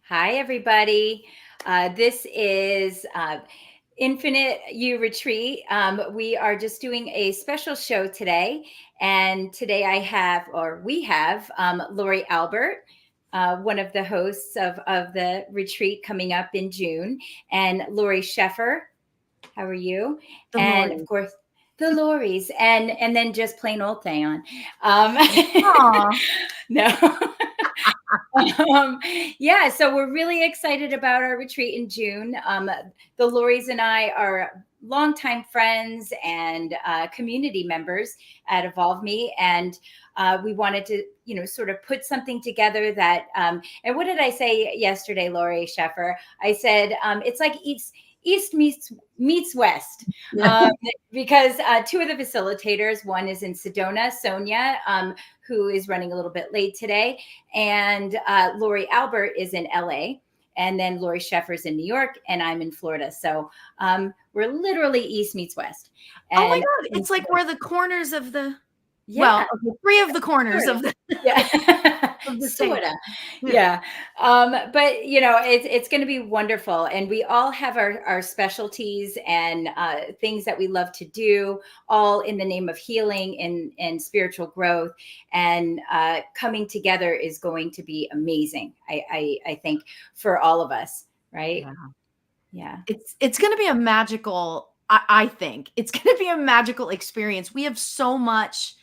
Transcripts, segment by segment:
Hi, everybody. This is Infinite You Retreat. We are just doing a special show today. And today we have Lori Albert, one of the hosts of the retreat coming up in June, and Lori Sheffer. How are you? The And of Lord. course, the Loris, and then just plain old Thayon. Um, Aw. no. um, yeah, so we're really excited about our retreat in June. The Loris and I are longtime friends and community members at Evolve Me, and we wanted to, sort of put something together that. And what did I say yesterday, Lori Sheffer? I said it's like East meets West. Um, because two of the facilitators, one is in Sedona, Sonia, who is running a little bit late today, and Lori Albert is in LA, and then Lori Sheffer's in New York, and I'm in Florida. So we're literally East meets West. Oh my And God. It's like we're the corners of yeah, okay, three of the corners sort of. of the Yeah, of the state. sort of. Yeah. Yeah. But it's going to be wonderful. And we all have our specialties and things that we love to do, all in the name of healing and spiritual growth. And coming together is going to be amazing, I think, for all of us. Right. Yeah. Yeah. It's gonna be a magical, I think it's gonna be a magical experience. We have so much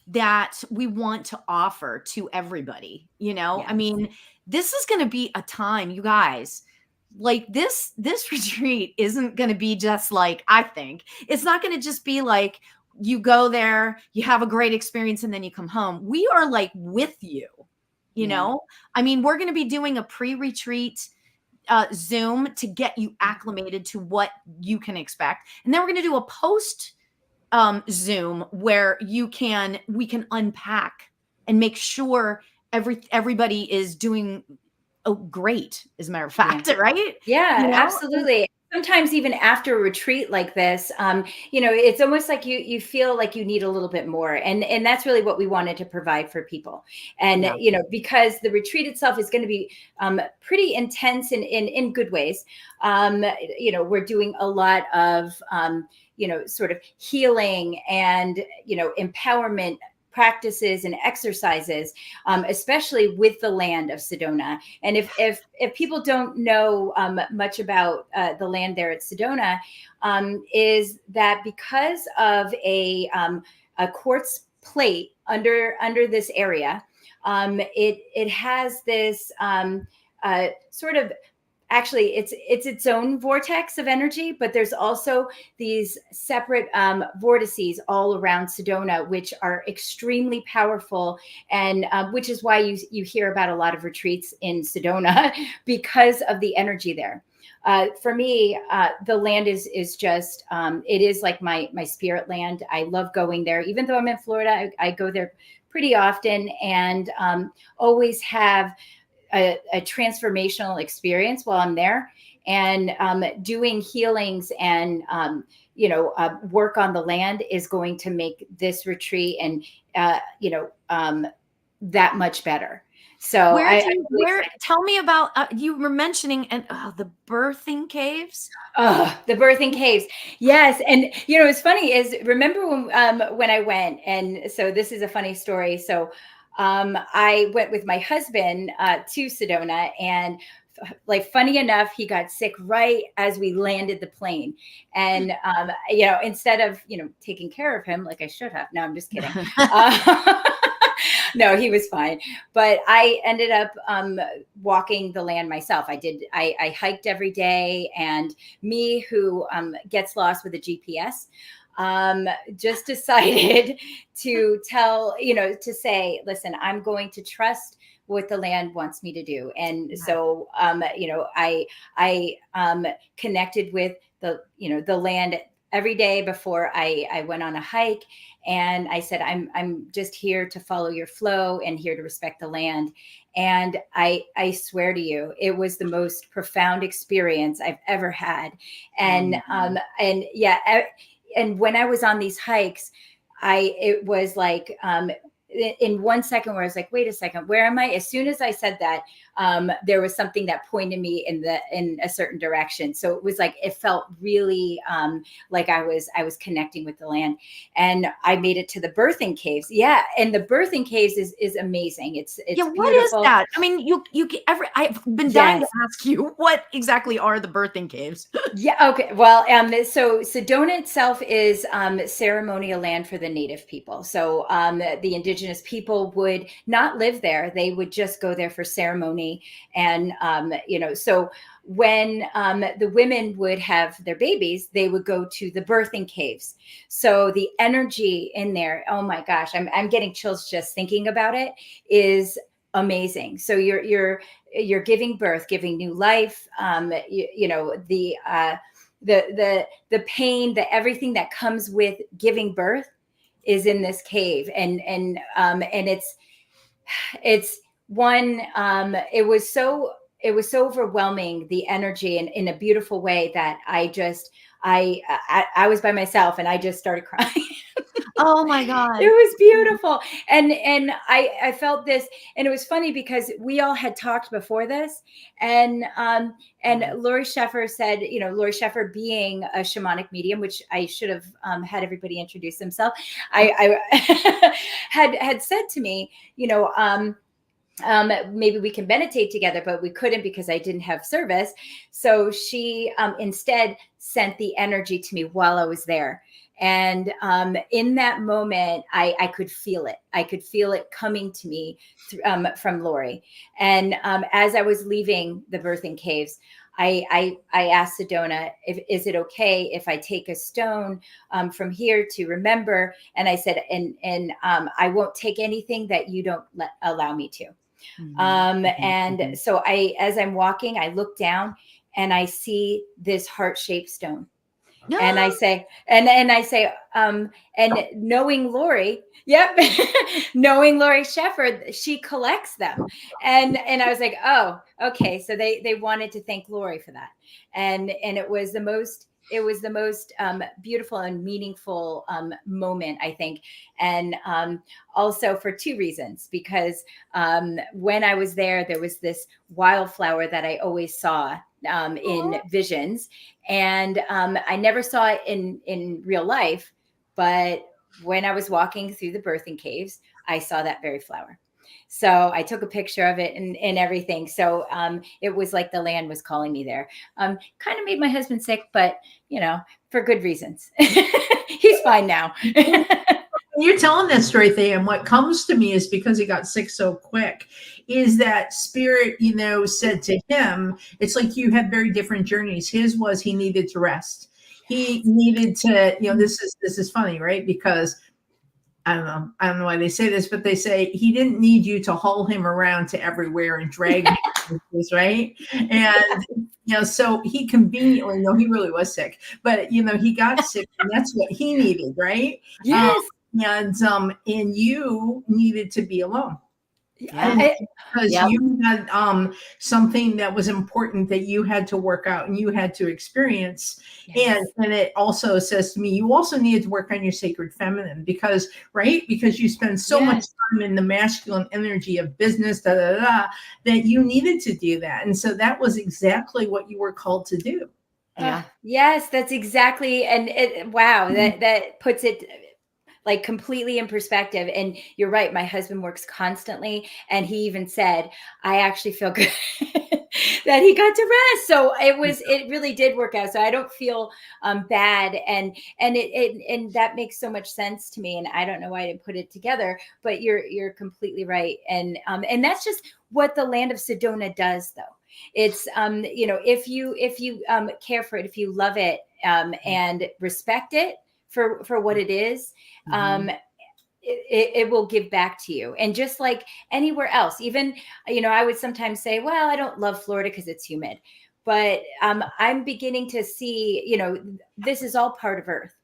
that we want to offer to everybody, I Yes. mean, this is gonna be a time, you guys, like this retreat isn't gonna be just like, I think it's not gonna just be like you go there, you have a great experience, and then you come home. We are like with you, Yeah. I mean, we're gonna be doing a pre-retreat Zoom to get you acclimated to what you can expect. And then we're going to do a post Zoom where we can unpack and make sure everybody is doing great, as a matter of Yeah. fact, right? Yeah, You know? absolutely. Sometimes even after a retreat like this, it's almost like you feel like you need a little bit more, and that's really what we wanted to provide for people. And Yeah. because the retreat itself is going to be pretty intense in good ways. We're doing a lot of sort of healing and empowerment practices and exercises, especially with the land of Sedona. And if people don't know much about the land there at Sedona, is that because of a quartz plate under this area, it has this sort of, actually it's its own vortex of energy, but there's also these separate vortices all around Sedona, which are extremely powerful, and which is why you hear about a lot of retreats in Sedona because of the energy there. For me, the land is just it is like my spirit land. I love going there, even though I'm in Florida. I go there pretty often, and always have a transformational experience while I'm there, and doing healings and work on the land is going to make this retreat and that much better. So I'm really Where, excited. tell me about, you were mentioning, and the birthing caves. Oh, the birthing caves. Yes. And what's funny is, remember when I went, and so this is a funny story. So I went with my husband to Sedona, and like, funny enough, he got sick right as we landed the plane. And instead of taking care of him like I should have. No, I'm just kidding. No, he was fine. But I ended up walking the land myself. I hiked every day, and me, who gets lost with a GPS, just decided to to say, listen, I'm going to trust what the land wants me to do. And Yeah. so, I connected with the land every day before I went on a hike. And I said, I'm just here to follow your flow and here to respect the land. And I swear to you, it was the most profound experience I've ever had. And yeah, and when I was on these hikes, it was like in 1 second where I was like, wait a second, where am I? As soon as I said that, there was something that pointed me in a certain direction. So it was like, it felt really like I was connecting with the land, and I made it to the birthing caves. Yeah. And the birthing caves is amazing. It's Yeah, what is beautiful. that? I mean, I've been dying to ask you, what exactly are the birthing caves? Yeah. Okay. Well, so Sedona itself is ceremonial land for the native people. So the indigenous people would not live there; they would just go there for ceremony, and so when the women would have their babies, they would go to the birthing caves. So the energy in there, oh my gosh, I'm getting chills just thinking about it. Is amazing. So you're giving birth, giving new life. The pain, the everything that comes with giving birth is in this cave, and it's one. It was so overwhelming, the energy, and in a beautiful way, that I was by myself and I just started crying. Oh my God. It was beautiful. And I felt this, and it was funny because we all had talked before this, and Lori Sheffer said, Lori Sheffer being a shamanic medium, which I should have had everybody introduce themselves. I had said to me, maybe we can meditate together, but we couldn't because I didn't have service. So she instead sent the energy to me while I was there. And in that moment, I could feel it. I could feel it coming to me from Lori. And as I was leaving the birthing caves, I asked Sedona, is it okay if I take a stone from here to remember? And I said, and I won't take anything that you don't allow me to. And so as I'm walking, I look down and I see this heart-shaped stone. And I say, and I say, and knowing Lori, yep, knowing Lori Shefford, she collects them. And I was like, oh, okay. So they wanted to thank Lori for that. And it was the most beautiful and meaningful moment, I think. And also for two reasons, because when I was there was this wildflower that I always saw in visions, and I never saw it in real life, but when I was walking through the birthing caves, I saw that very flower. So I took a picture of it and everything. So it was like the land was calling me there. Kind of made my husband sick, but for good reasons. He's fine now. You're telling that story thing, and what comes to me is, because he got sick so quick, is that spirit, said to him, it's like you had very different journeys. His was, he needed to rest. He needed to, this is funny, right? Because I don't know why they say this, but they say he didn't need you to haul him around to everywhere and drag him, right? And so he conveniently, no, he really was sick, but he got sick, and that's what he needed, right? Yes. And you needed to be alone. Yeah. Because you had something that was important that you had to work out and you had to experience. Yes. And it also says to me, you also needed to work on your sacred feminine, because you spend so much time in the masculine energy of business, that you needed to do that. And so that was exactly what you were called to do. Yeah. Yes, that's exactly. And wow, that puts it like completely in perspective. And you're right. My husband works constantly. And he even said, I actually feel good that he got to rest. So it really did work out. So I don't feel bad. And that makes so much sense to me. And I don't know why I didn't put it together, but you're completely right. And that's just what the land of Sedona does, though. It's, if you care for it, if you love it and respect it for what it is, it will give back to you. And just like anywhere else, even, I would sometimes say, well, I don't love Florida because it's humid, but I'm beginning to see, this is all part of Earth.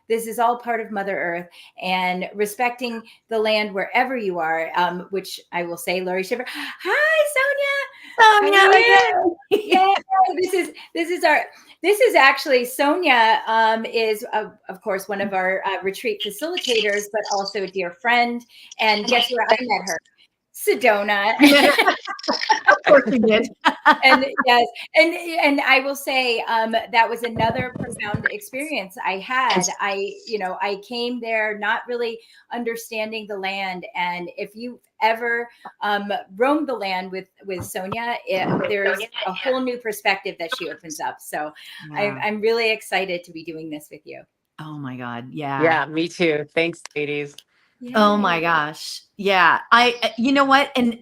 This is all part of Mother Earth, and respecting the land wherever you are, which I will say, Lori Shiver. Hi, Sonia. Sonia, Yeah, this is actually Sonia, is of course one of our retreat facilitators, but also a dear friend. And guess where I met her? Sedona. Of course we did. And yes, and I will say that was another profound experience I had. I came there not really understanding the land, and if you ever roam the land with Sonia, there's a whole new perspective that she opens up. So I'm really excited to be doing this with you. Oh my God. Yeah. Yeah, me too. Thanks, ladies. Oh my gosh. Yeah. You know what? And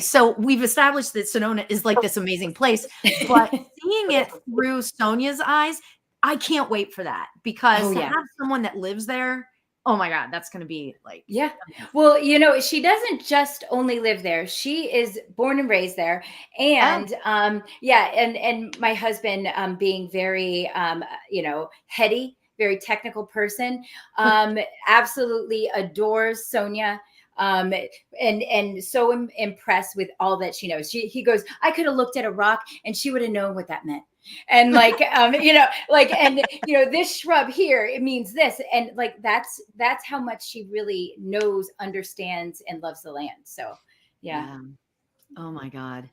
so we've established that Sedona is like this amazing place, but seeing it through Sonia's eyes, I can't wait for that, because to have someone that lives there, oh my God, that's going to be like, yeah. Well, she doesn't just only live there. She is born and raised there. And and my husband, being very, heady, very technical person, absolutely adores Sonia. And so impressed with all that she knows. He goes, I could have looked at a rock and she would have known what that meant. And this shrub here, it means this. And that's how much she really knows, understands, and loves the land. So, yeah. Oh my God.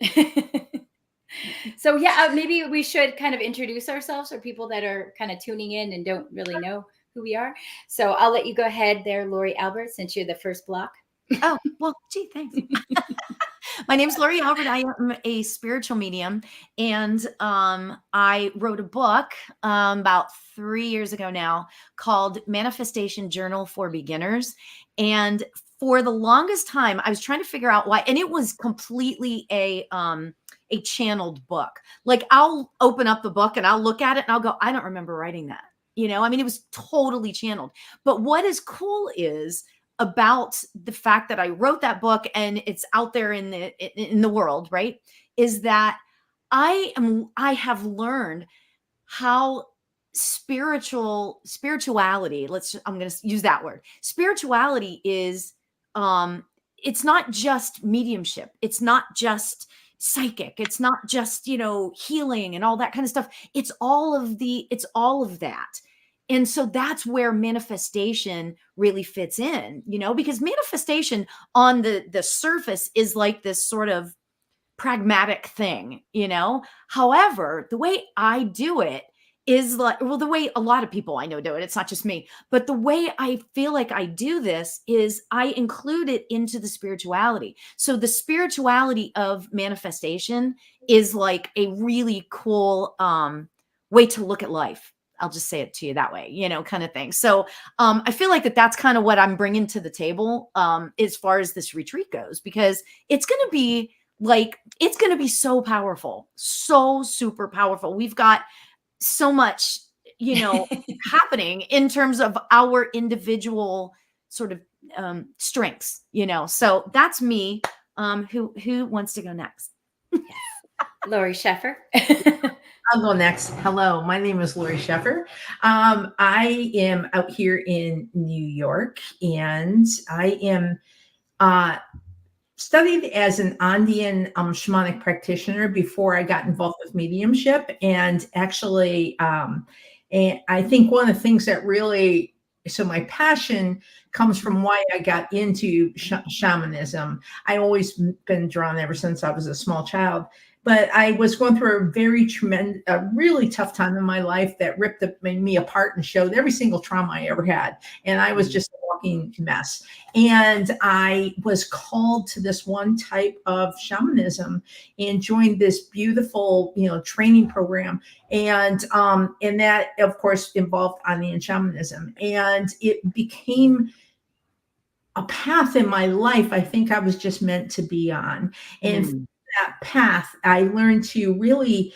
So maybe we should kind of introduce ourselves for people that are kind of tuning in and don't really know who we are. So I'll let you go ahead there, Lori Albert, since you're the first block. Oh, well, gee, thanks. My name's Lori Albert. I am a spiritual medium, and I wrote a book about 3 years ago now called Manifestation Journal for Beginners. And for the longest time, I was trying to figure out why, and it was completely a channeled book. Like, I'll open up the book and I'll look at it and I'll go, I don't remember writing that. It was totally channeled. But what is cool is about the fact that I wrote that book and it's out there in the world, right, is that I have learned how spirituality, I'm going to use that word. Spirituality is, it's not just mediumship. It's not just psychic. It's not just, healing and all that kind of stuff. It's all of that. And so that's where manifestation really fits in, because manifestation on the surface is like this sort of pragmatic thing, However, the way I do it is the way a lot of people I know do it. It's not just me, but the way I feel like I do this is I include it into the spirituality. So the spirituality of manifestation is like a really cool way to look at life. I'll just say it to you that way, kind of thing. So I feel like that's kind of what I'm bringing to the table as far as this retreat goes, because it's going to be so powerful, so super powerful. We've got so much, happening in terms of our individual sort of strengths, So that's me. Who wants to go next? Lori Sheffer. I'll go next. Hello, my name is Lori Sheffer. I am out here in New York, and I am studied as an Andean shamanic practitioner before I got involved with mediumship. And actually, and I think one of the things that really, so my passion comes from why I got into shamanism. I always been drawn ever since I was a small child. But I was going through a really tough time in my life that ripped me apart and showed every single trauma I ever had. And I was just a walking mess. And I was called to this one type of shamanism and joined this beautiful, training program. And that, of course, involved Andean shamanism. And it became a path in my life I think I was just meant to be on. And that path, I learned to really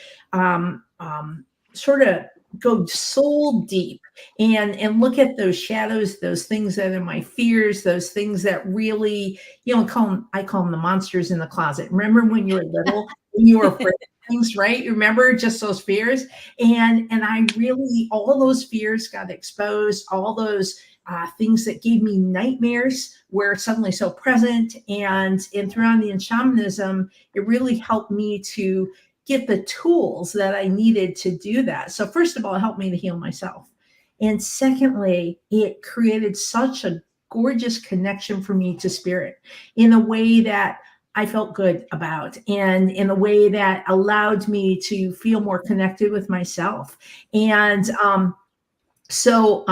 sort of go soul deep and look at those shadows, those things that are my fears, those things that really, I call them the monsters in the closet. Remember when you were little, when you were afraid of things, right? You remember just those fears? And I really, all those fears got exposed, all those things that gave me nightmares were suddenly so present. And through Andean shamanism, it really helped me to get the tools that I needed to do that. So first of all, it helped me to heal myself. And secondly, it created such a gorgeous connection for me to spirit in a way that I felt good about, and in a way that allowed me to feel more connected with myself. And so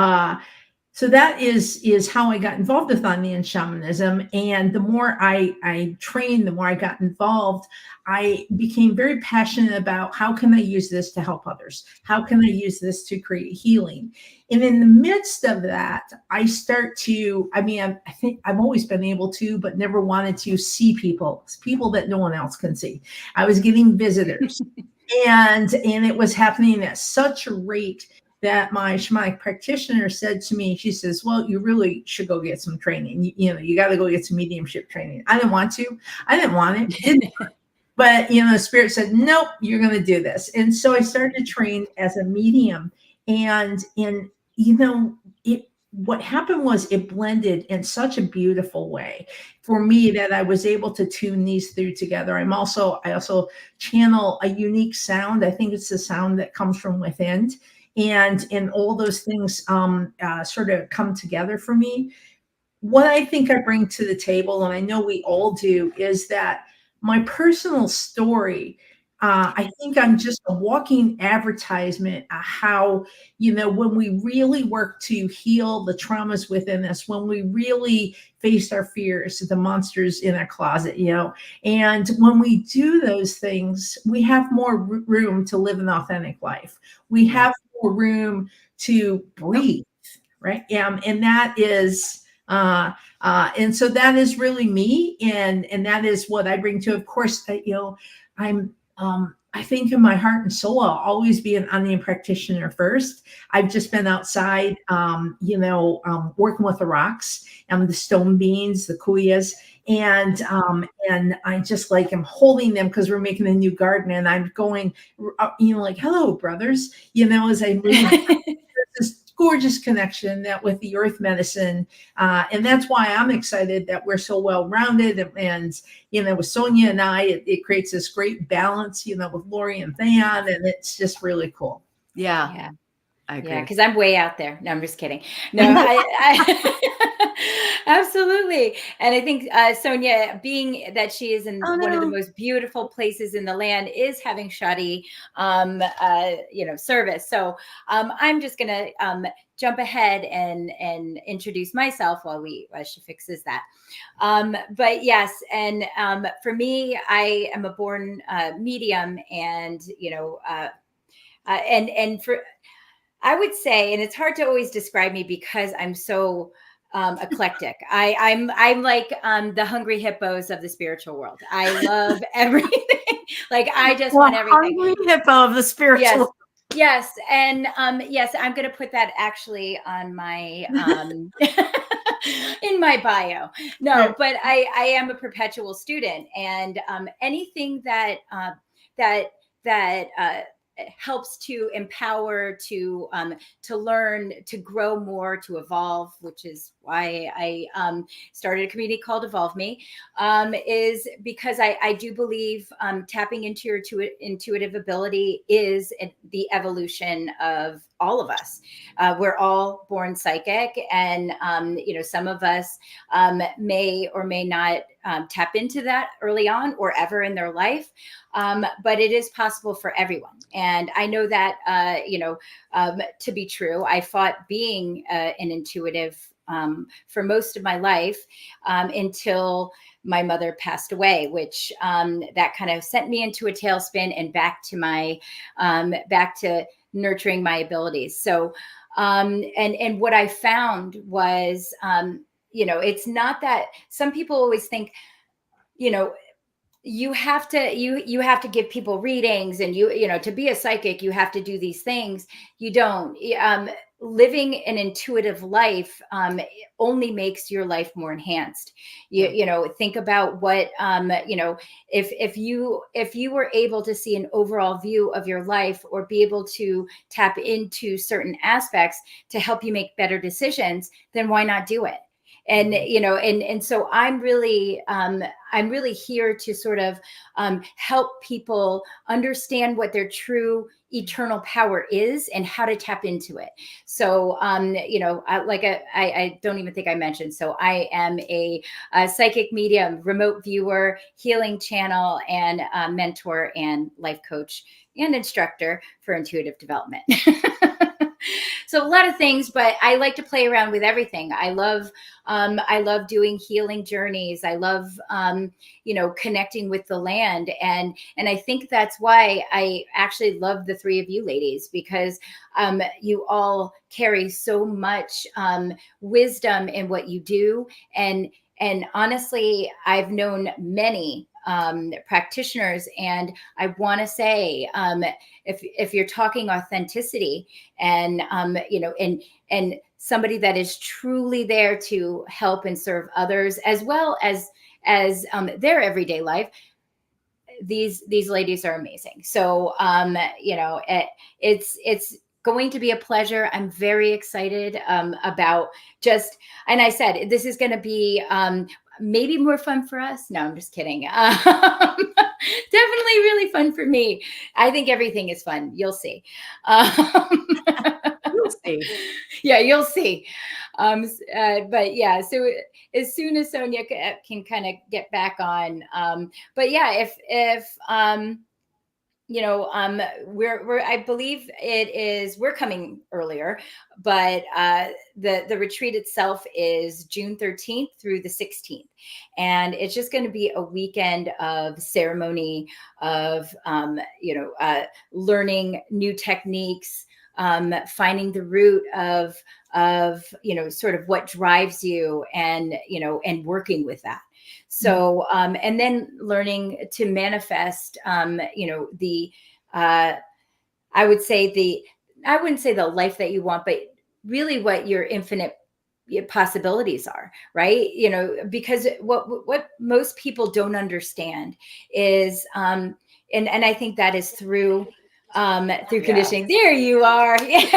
so that is how I got involved with Andean shamanism. And the more I trained, the more I got involved, I became very passionate about how can I use this to help others? How can I use this to create healing? And in the midst of that, I start to, I think I've always been able to, but never wanted to see people that no one else can see. I was getting visitors and it was happening at such a rate that my shamanic practitioner said to me, she says, well, you really should go get some training. You got to go get some mediumship training. I didn't want to. I didn't want it. But, the spirit said, nope, you're going to do this. And so I started to train as a medium. And what happened was it blended in such a beautiful way for me that I was able to tune these through together. I also channel a unique sound. I think it's the sound that comes from within. And all those things sort of come together for me. What I think I bring to the table, and I know we all do, is that my personal story, I think I'm just a walking advertisement of how, when we really work to heal the traumas within us, when we really face our fears, the monsters in our closet, and when we do those things, we have more room to live an authentic life. We have more room to breathe, right? And that is, and so that is really me, and that is what I bring to. Of course, I'm. I think in my heart and soul, I'll always be an Andean practitioner first. I've just been outside, working with the rocks and the stone beans, the kuyas, and I just am holding them because we're making a new garden, and I'm going, like, hello, brothers, as I move. This gorgeous connection that with the earth medicine, and that's why I'm excited that we're so well rounded, and with Sonia and I, it creates this great balance, with Lori and Than, and it's just really cool. Yeah. I agree. Yeah, because I'm way out there. No, I'm just kidding. No, I absolutely. And I think Sonia, being that she is in one of the most beautiful places in the land, is having shoddy, service. So I'm just gonna jump ahead and introduce myself while she fixes that. But yes, and for me, I am a born medium, and and for. I would say, and it's hard to always describe me because I'm so eclectic. I'm like the hungry hippos of the spiritual world. I love everything. I just want everything. Hungry hippo of the spiritual world. Yes. And yes, I'm going to put that actually on my in my bio. No, but I am a perpetual student, and anything that helps to empower, to learn, to grow more, to evolve, which is why I started a community called Evolve Me, is because I do believe tapping into your intuitive ability is the evolution of all of us. We're all born psychic, and some of us may or may not tap into that early on or ever in their life, but it is possible for everyone. And I know that to be true. I fought being an intuitive for most of my life until my mother passed away, which that kind of sent me into a tailspin and back to nurturing my abilities. So, and what I found was, it's not that some people always think, you have to give people readings, and to be a psychic, you have to do these things. You don't. living an intuitive life only makes your life more enhanced. You know, think about what you know, if you were able to see an overall view of your life, or be able to tap into certain aspects to help you make better decisions, then why not do it? And you know, and so I'm really here to sort of help people understand what their true eternal power is and how to tap into it. So you know, I don't even think I mentioned, so I am a psychic medium, remote viewer, healing channel, and mentor and life coach and instructor for intuitive development. So a lot of things, but I like to play around with everything. I love doing healing journeys. I love, you know, connecting with the land. And I think that's why I actually love the three of you ladies, because you all carry so much wisdom in what you do. And honestly, I've known many practitioners, and I want to say, if you're talking authenticity, and you know, and somebody that is truly there to help and serve others, as well as their everyday life, these ladies are amazing. So you know, it's going to be a pleasure. I'm very excited about just, and I said this is going to be maybe more fun for us. No, I'm just kidding. Definitely really fun for me. I think everything is fun. You'll see. You'll see. Yeah, you'll see. But yeah, so as soon as Sonia can kind of get back on, but yeah, if you know, we're I believe we're coming earlier, but the retreat itself is June 13th through the 16th, and it's just going to be a weekend of ceremony, of you know, learning new techniques, finding the root of you know, sort of what drives you, and you know, and working with that. So and then learning to manifest you know, the I would say I wouldn't say the life that you want, but really what your infinite possibilities are, right? You know, because what most people don't understand is and I think that is through conditioning. There you are. Yay.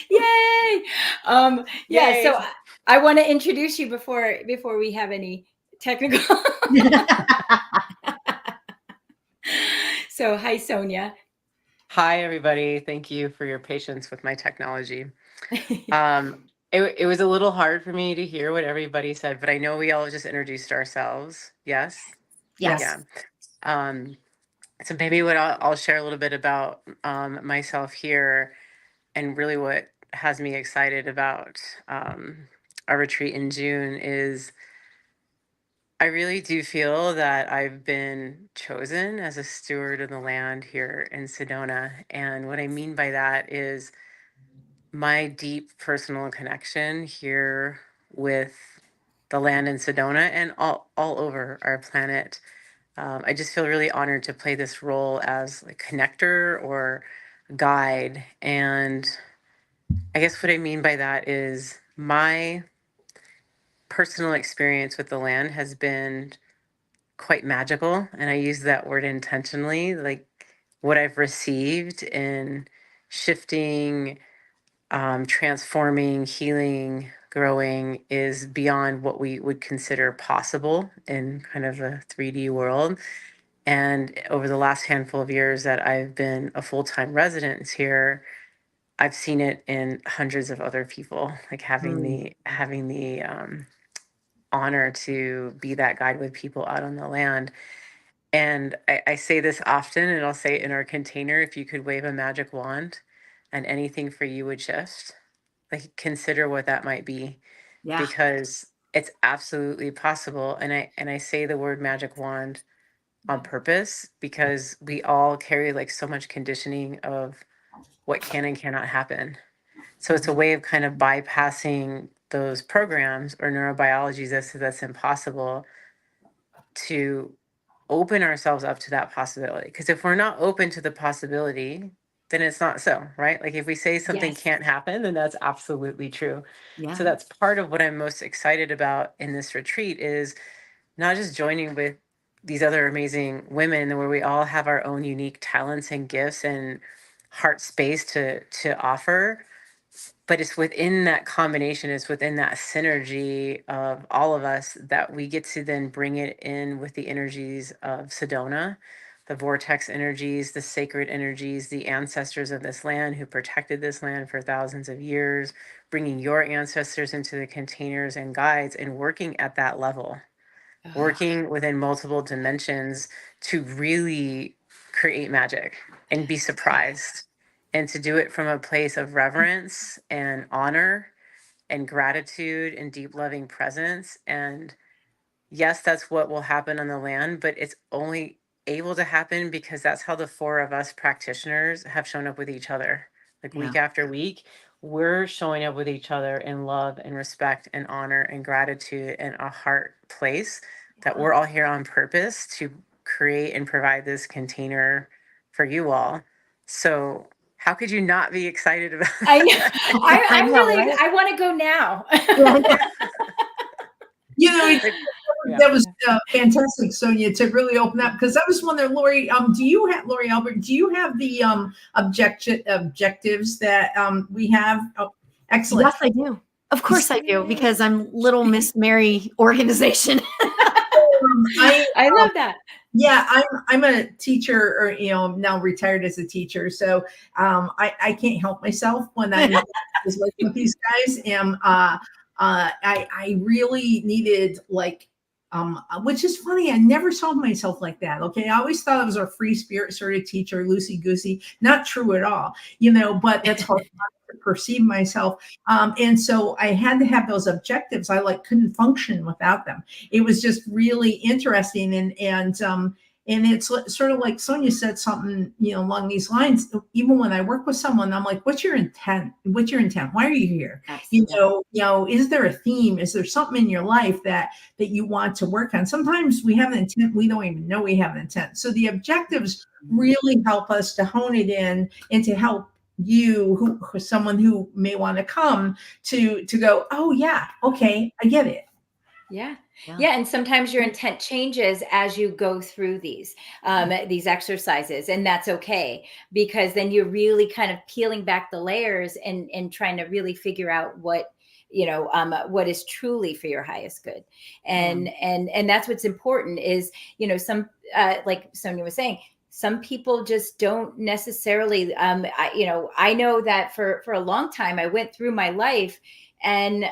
Yay. Yeah, Yay. so I want to introduce you before we have any technical. So hi, Sonia. Hi, everybody. Thank you for your patience with my technology. It was a little hard for me to hear what everybody said, but I know we all just introduced ourselves. Yes? Yes. Yeah. So maybe what I'll share a little bit about myself here, and really what has me excited about our retreat in June is I really do feel that I've been chosen as a steward of the land here in Sedona. And what I mean by that is my deep personal connection here with the land in Sedona and all over our planet. I just feel really honored to play this role as a connector or guide. And I guess what I mean by that is my personal experience with the land has been quite magical, and I use that word intentionally. Like what I've received in shifting, transforming, healing, growing is beyond what we would consider possible in kind of a 3D world. And over the last handful of years that I've been a full-time resident here, I've seen it in hundreds of other people, like having the honor to be that guide with people out on the land. And I say this often, and I'll say it in our container: if you could wave a magic wand and anything for you would shift, like consider what that might be, Yeah. because it's absolutely possible. And I say the word magic wand on purpose because we all carry like so much conditioning of what can and cannot happen. So it's a way of kind of bypassing those programs or neurobiology that's impossible, to open ourselves up to that possibility. Because if we're not open to the possibility, then it's not so, right? Like if we say something Yes. can't happen, then that's absolutely true. Yeah. So that's part of what I'm most excited about in this retreat is not just joining with these other amazing women where we all have our own unique talents and gifts and heart space to offer, but it's within that combination, it's within that synergy of all of us that we get to then bring it in with the energies of Sedona, the vortex energies, the sacred energies, the ancestors of this land who protected this land for thousands of years, bringing your ancestors into the containers and guides and working at that level, Oh, working within multiple dimensions to really create magic and be surprised, and to do it from a place of reverence and honor and gratitude and deep loving presence. And yes, that's what will happen on the land, but it's only able to happen because that's how the four of us practitioners have shown up with each other. Like Yeah. week after week, we're showing up with each other in love and respect and honor and gratitude and a heart place that we're all here on purpose to create and provide this container for you all. So how could you not be excited about I know. that? I I'm know, really, right? I want to go now. Yeah. You know, Like, yeah. that was fantastic, Sonia, to really open up, because I was wondering, Lori, Lori Albert, do you have the objectives that we have? Oh, excellent. Yes, I do. Of course I do, because I'm little Miss Mary organization. I love that. Yeah, I'm a teacher, or now retired as a teacher, so I can't help myself when I'm working with these guys, and I really needed, like, which is funny. I never saw myself like that. Okay, I always thought I was a free spirit sort of teacher, loosey goosey. Not true at all, but that's how I perceive myself. And so I had to have those objectives. I couldn't function without them. It was just really interesting, and it's sort of like Sonia said something, along these lines. Even when I work with someone, I'm like, "What's your intent? What's your intent? Why are you here? Absolutely. Is there a theme? Is there something in your life that you want to work on?" Sometimes we have an intent, we don't even know we have an intent. So the objectives really help us to hone it in and to help you, who someone who may want to come to go, "Oh yeah, okay, I get it." Yeah. Yeah. Yeah. And sometimes your intent changes as you go through these exercises. And that's okay, because then you're really kind of peeling back the layers and trying to really figure out what what is truly for your highest good. And that's what's important is, some like Sonia was saying, some people just don't necessarily I know that for a long time I went through my life and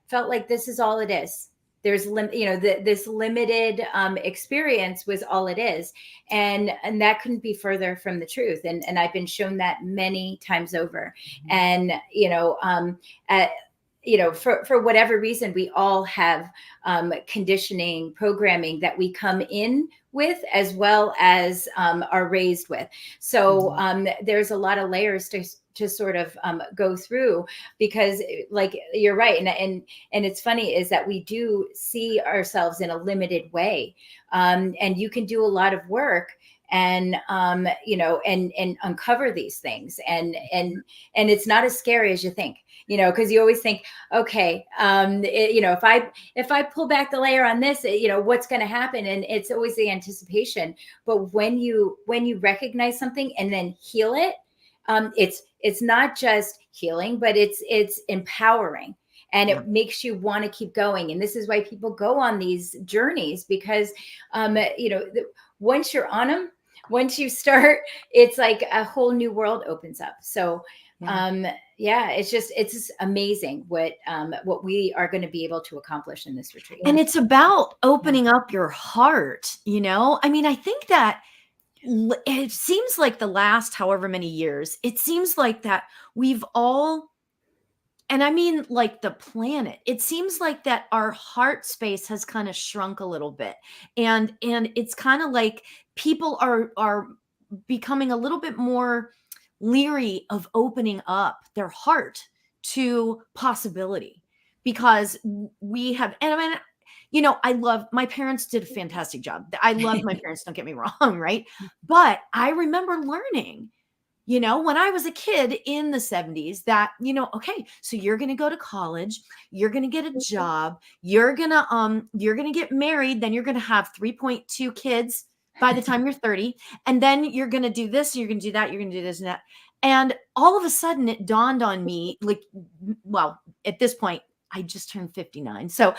felt like this is all it is. There's this limited experience was all it is, and that couldn't be further from the truth. And I've been shown that many times over. And for whatever reason, we all have conditioning, programming that we come in with, as well as are raised with. So there's a lot of layers to sort of go through, because like you're right. And it's funny is that we do see ourselves in a limited way. And you can do a lot of work and and uncover these things. And it's not as scary as you think, because you always think, okay, if I pull back the layer on this, what's going to happen? And it's always the anticipation. But when you recognize something and then heal it, it's not just healing, but it's empowering, and it makes you want to keep going. And this is why people go on these journeys, because once you're on them, once you start, it's like a whole new world opens up. So it's just amazing what we are going to be able to accomplish in this retreat. And it's about opening up your heart. I mean, I think that it seems like the last however many years, it seems like that we've all, and I mean like the planet, it seems like that our heart space has kind of shrunk a little bit. And it's kind of like people are becoming a little bit more leery of opening up their heart to possibility, because we have, and I mean, I love, my parents did a fantastic job. I love my parents, don't get me wrong, right? But I remember learning when I was a kid in the 70s, that, okay, so you're going to go to college, you're going to get a job, you're going to get married, then you're going to have 3.2 kids by the time you're 30, and then you're going to do this, you're going to do that, you're going to do this and that. And all of a sudden it dawned on me, like, well, at this point, I just turned 59. So,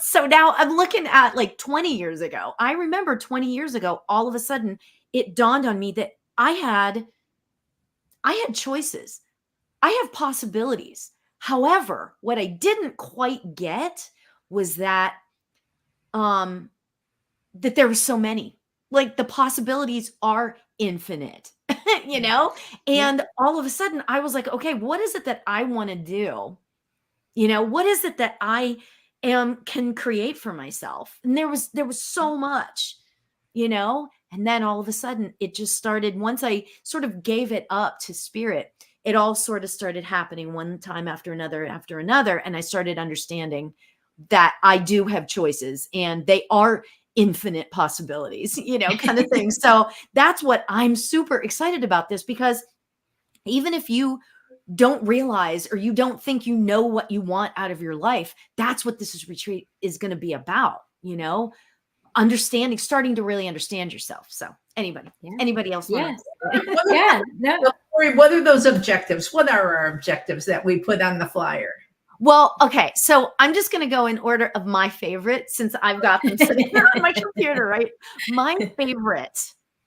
so now I'm looking at like 20 years ago. I remember 20 years ago, all of a sudden it dawned on me that I had choices. I have possibilities. However, what I didn't quite get was that that there were so many. Like, the possibilities are infinite, And all of a sudden I was like, okay, what is it that I want to do? What is it that I can create for myself? And there was so much, and then all of a sudden it just started. Once I sort of gave it up to spirit, it all sort of started happening one time after another, and I started understanding that I do have choices and they are infinite possibilities, kind of thing. So that's what I'm super excited about this, because even if you don't realize, or you don't think you know what you want out of your life, that's what this retreat is going to be about, understanding, starting to really understand yourself. So anybody else? Yeah. No. Lori, what are those objectives? What are our objectives that we put on the flyer? Well, okay, so I'm just going to go in order of my favorite, since I've got them sitting here on my computer, right? My favorite,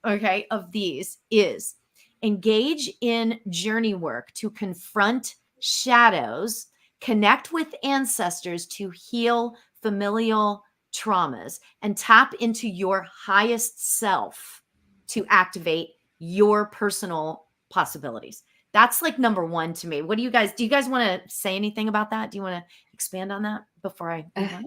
okay, of these is engage in journey work to confront shadows, connect with ancestors to heal familial traumas, and tap into your highest self to activate your personal possibilities. That's like number one to me. What do you guys want to say anything about that? Do you want to expand on that before I move on?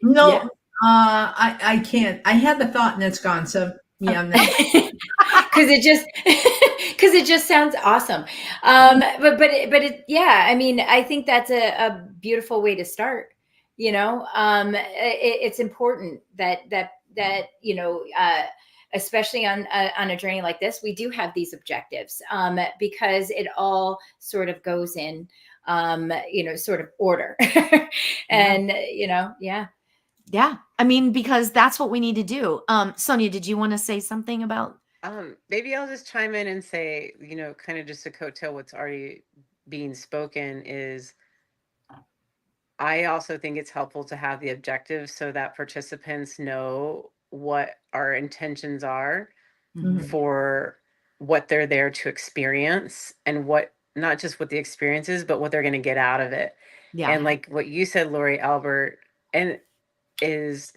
No, yeah. I can't. I had the thought and it's gone. So yeah, because it just sounds awesome. Yeah, I mean, I think that's a beautiful way to start. It's important that especially on a journey like this, we do have these objectives, because it all sort of goes in, sort of order. And, Yeah. I mean, because that's what we need to do. Sonia, did you want to say something about? Maybe I'll just chime in and say, kind of just to coattail what's already being spoken is, I also think it's helpful to have the objectives so that participants know what our intentions are for what they're there to experience, and not just what the experience is, but what they're going to get out of it. Yeah. And like what you said, Lori, Albert, and is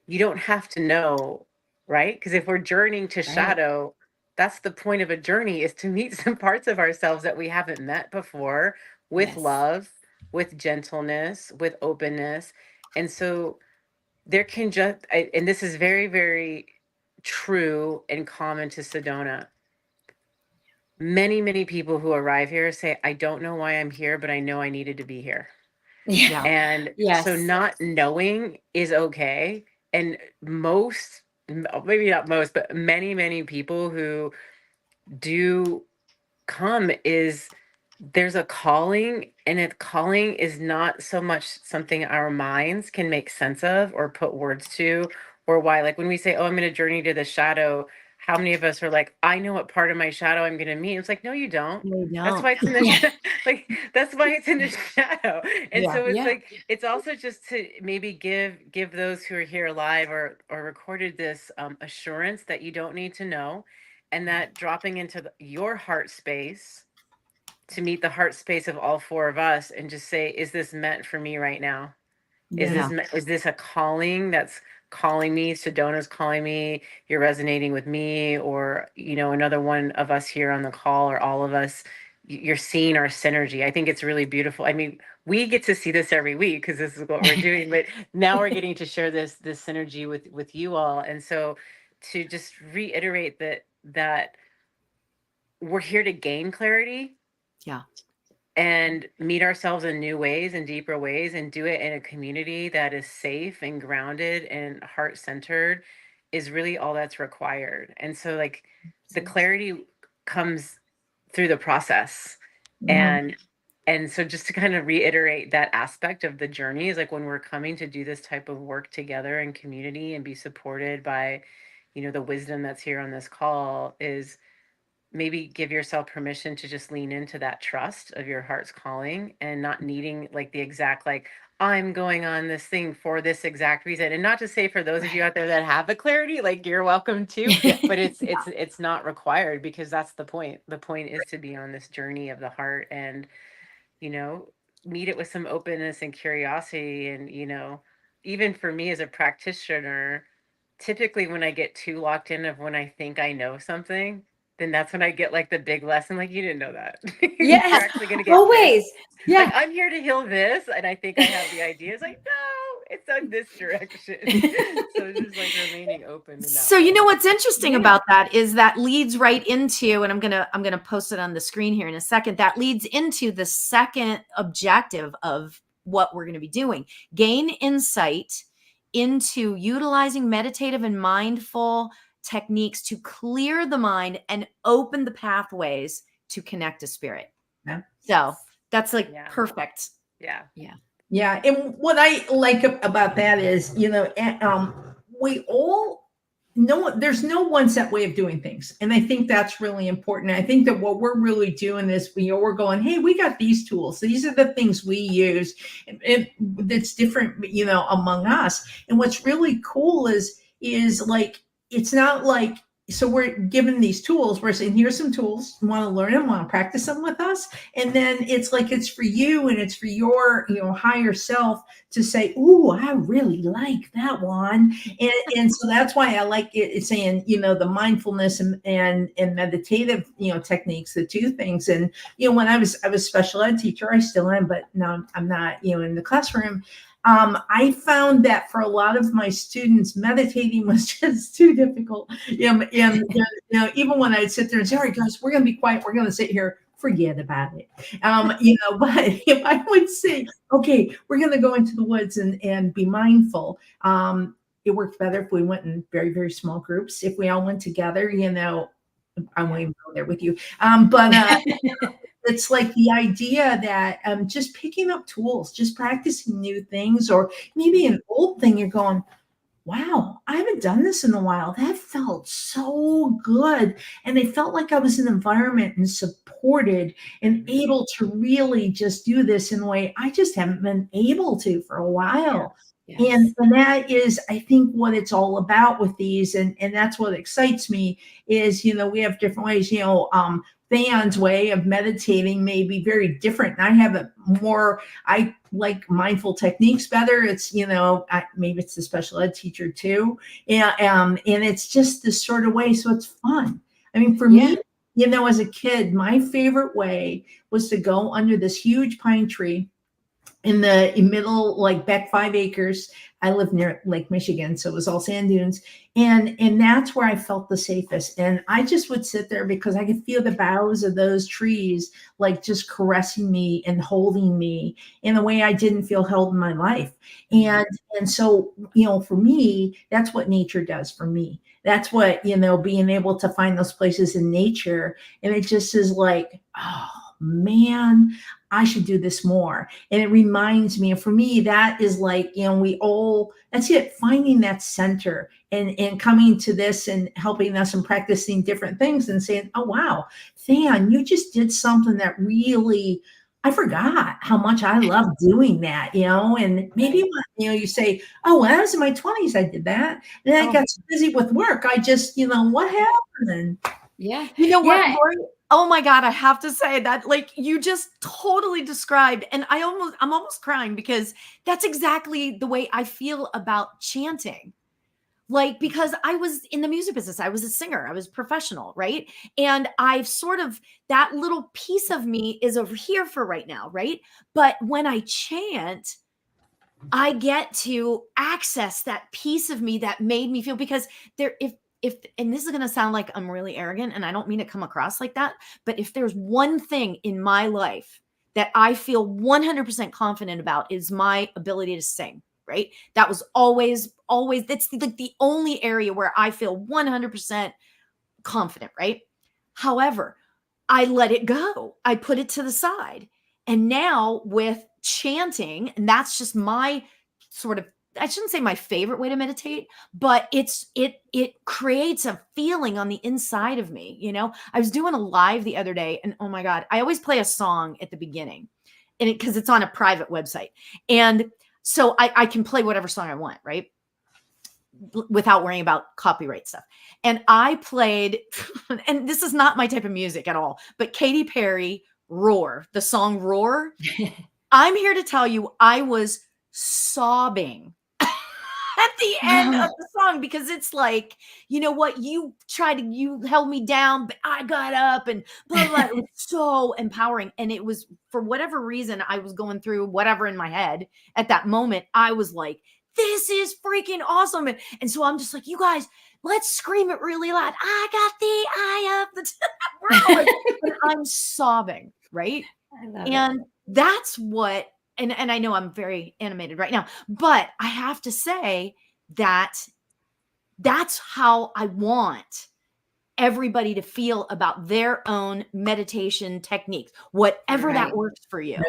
you don't have to know, right? Because if we're journeying to shadow, that's the point of a journey, is to meet some parts of ourselves that we haven't met before, with love, with gentleness, with openness. And so there can and this is very, very true and common to Sedona. Many, many people who arrive here say, I don't know why I'm here, but I know I needed to be here. Yeah. And so not knowing is okay. And maybe not most, but many, many people who do come, there's a calling, and a calling is not so much something our minds can make sense of or put words to, or why. Like when we say, oh, I'm going to journey to the shadow, how many of us are like, I know what part of my shadow I'm going to meet? It's like, no, you don't. That's why it's in the that's why it's in the shadow. And so it's like, it's also just to maybe give those who are here alive or recorded this assurance that you don't need to know, and that dropping into your heart space to meet the heart space of all four of us and just say, is this meant for me right now? Is this a calling that's calling me? Sedona's calling me, you're resonating with me, or, another one of us here on the call, or all of us, you're seeing our synergy. I think it's really beautiful. I mean, we get to see this every week because this is what we're doing, but now we're getting to share this synergy with you all. And so to just reiterate that we're here to gain clarity. Yeah. And meet ourselves in new ways and deeper ways, and do it in a community that is safe and grounded and heart-centered, is really all that's required. And so like the clarity comes through the process. Yeah. And so just to kind of reiterate that aspect of the journey is like when we're coming to do this type of work together in community and be supported by, the wisdom that's here on this call, is maybe give yourself permission to just lean into that trust of your heart's calling and not needing like the exact, like, I'm going on this thing for this exact reason. And not to say for those of you out there that have the clarity, like you're welcome to, but it's not required, because that's the point. The point is to be on this journey of the heart and, you know, meet it with some openness and curiosity. And, even for me as a practitioner, typically when I get too locked in of when I think I know something, then that's when I get like the big lesson, like, you didn't know that. You're Yes, actually going to get always. this. Yeah. Like, I'm here to heal this. And I think I have the idea. It's like, no, it's on this direction. So it's just like remaining open in that So way. what's interesting Yeah. about that is that leads right into, and I'm gonna post it on the screen here in a second. That leads into the second objective of what we're going to be doing: gain insight into utilizing meditative and mindful techniques to clear the mind and open the pathways to connect to spirit. Yeah. So that's like Yeah. perfect. Yeah. Yeah, and what I like about that is, we all know there's no one set way of doing things, and I think that's really important. I think that what we're really doing is we're going, hey, we got these tools. These are the things we use, and that's different, among us. And what's really cool is like it's not like. So we're given these tools. We're saying, here's some tools. You want to learn them? Want to practice them with us? And then it's like it's for you, and it's for your higher self to say, "Ooh, I really like that one." And so that's why I like it. It's saying the mindfulness and meditative techniques, the two things. And when I was a special ed teacher, I still am, but now I'm not in the classroom. I found that for a lot of my students, meditating was just too difficult. And even when I'd sit there and say, all right, guys, we're going to be quiet. We're going to sit here. Forget about it. But if I would say, okay, we're going to go into the woods and be mindful. It worked better if we went in very, very small groups. If we all went together, I won't even go there with you. But it's like the idea that just picking up tools, just practicing new things, or maybe an old thing you're going, wow, I haven't done this in a while. That felt so good. And I felt like I was in an environment and supported and able to really just do this in a way I just haven't been able to for a while. Yes. And that is, I think, what it's all about with these. And that's what excites me is, we have different ways, Theon's way of meditating may be very different. And I have I like mindful techniques better. It's, maybe it's the special ed teacher too. And it's just this sort of way. So it's fun. I mean, for me, as a kid, my favorite way was to go under this huge pine tree in the middle, like back 5 acres. I live near Lake Michigan, so it was all sand dunes. And that's where I felt the safest. And I just would sit there because I could feel the boughs of those trees, like just caressing me and holding me in a way I didn't feel held in my life. And so, for me, that's what nature does for me. That's what, being able to find those places in nature. And it just is like, oh man, I should do this more. And it reminds me, and for me, that is like, that's it, finding that center and coming to this and helping us and practicing different things and saying, oh, wow, Than, you just did something that really, I forgot how much I love doing that, and maybe, you say, oh, when I was in my 20s, I did that. And then I got so busy with work. I just, what happened? Yeah. You know what, Yeah. Lori? Oh my God, I have to say that, like, you just totally described, and I'm almost crying because that's exactly the way I feel about chanting. Like, because I was in the music business, I was a singer, I was professional, right? And I've sort of, that little piece of me is over here for right now, right? But when I chant, I get to access that piece of me that made me feel, because if, and this is going to sound like I'm really arrogant, and I don't mean to come across like that, but if there's one thing in my life that I feel 100% confident about, is my ability to sing. right? That was always, that's like the only area where I feel 100% confident, right? However, I let it go. I put it to the side. And now with chanting, and that's just my sort of, I shouldn't say my favorite way to meditate, but it creates a feeling on the inside of me. You know, I was doing a live the other day, and oh my God, I always play a song at the beginning, and because it's on a private website. And so I can play whatever song I want, right? Without worrying about copyright stuff. And I played, and this is not my type of music at all, but Katy Perry, Roar, the song Roar. I'm here to tell you, I was sobbing at the end of the song, because it's like, you know what, you held me down, but I got up and blah, blah. It was so empowering. And it was, for whatever reason, I was going through whatever in my head at that moment. I was like, this is freaking awesome. And so I'm just like, you guys, let's scream it really loud. I got the eye of the like, and I'm sobbing, right? I love And that's what, and I know I'm very animated right now, but I have to say that that's how I want everybody to feel about their own meditation techniques, whatever that Right. works for you.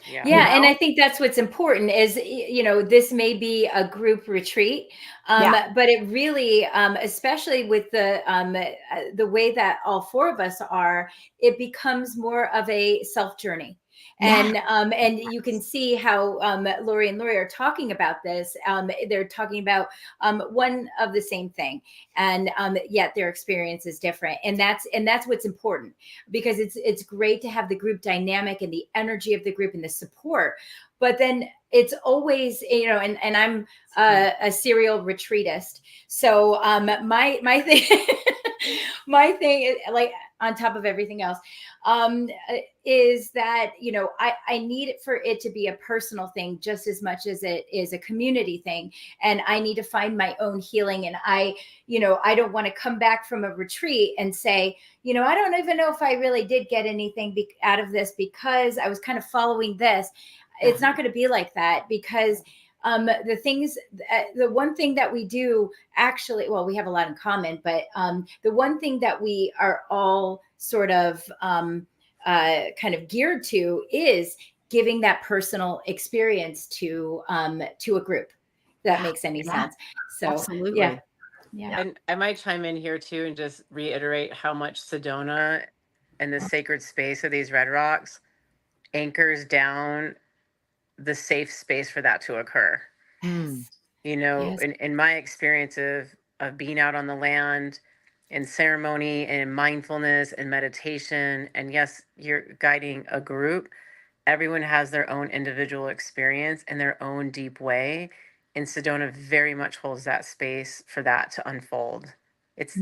Yeah. Yeah, and I think that's what's important is, you know, this may be a group retreat, but it really, especially with the way that all four of us are, it becomes more of a self journey. And you can see how Lori and Lori are talking about this. They're talking about one of the same thing, and yet their experience is different. And that's what's important, because it's great to have the group dynamic and the energy of the group and the support. But then it's always, you know, and I'm a serial retreatist, so my thing. My thing is, like, on top of everything else, is that, you know, I need it for it to be a personal thing just as much as it is a community thing. And I need to find my own healing. And I don't want to come back from a retreat and say, you know, I don't even know if I really did get anything out of this because I was kind of following this. It's not going to be like that, because the one thing that we do actually, well, we have a lot in common, but the one thing that we are all sort of kind of geared to is giving that personal experience to a group. If that makes any sense. So Absolutely. Yeah. And I might chime in here too and just reiterate how much Sedona and the sacred space of these red rocks anchors down the safe space for that to occur. You know, Yes. in my experience of being out on the land in ceremony and in mindfulness and meditation, and yes, you're guiding a group, everyone has their own individual experience and their own deep way. And Sedona very much holds that space for that to unfold. It's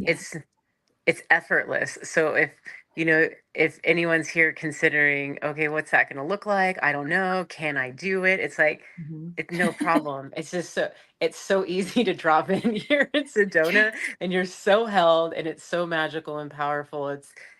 effortless. So if anyone's here considering, okay, what's that going to look like? I don't know. Can I do it? It's like, it's no problem. It's so easy to drop in here in Sedona, and you're so held, and it's so magical and powerful.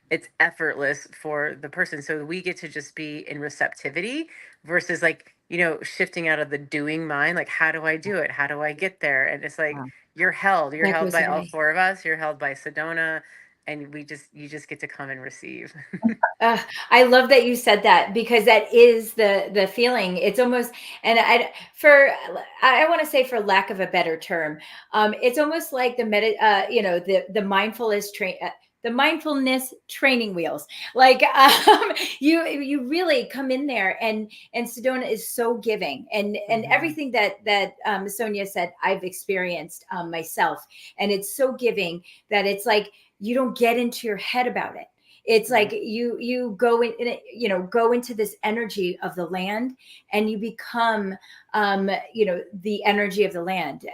It's effortless for the person. So we get to just be in receptivity versus, like, shifting out of the doing mind. Like, how do I do it? How do I get there? And it's like, you're held That held goes by all away. four of us. You're held by Sedona, and you just get to come and receive. I love that you said that, because that is the feeling. It's almost, and I want to say, for lack of a better term, it's almost like the mindfulness the mindfulness training wheels. Like, you really come in there, and Sedona is so giving, and everything that Sonia said, I've experienced myself, and it's so giving that it's like you don't get into your head about it. It's like you go go into this energy of the land, and you become the energy of the land.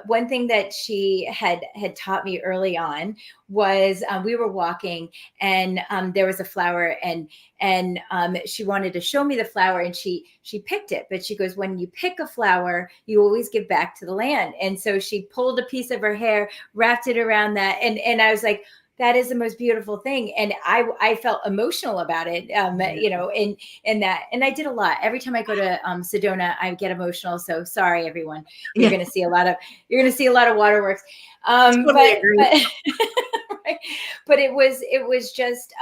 One thing that she had taught me early on was, we were walking, and there was a flower, and she wanted to show me the flower, and she picked it, but she goes, when you pick a flower, you always give back to the land. And so she pulled a piece of her hair, wrapped it around that, and I was like, that is the most beautiful thing. And I felt emotional about it, you know, in that, and I did a lot. Every time I go to Sedona, I get emotional. So sorry, everyone. You're going to see a lot of waterworks. Totally agree. Right? But it was just,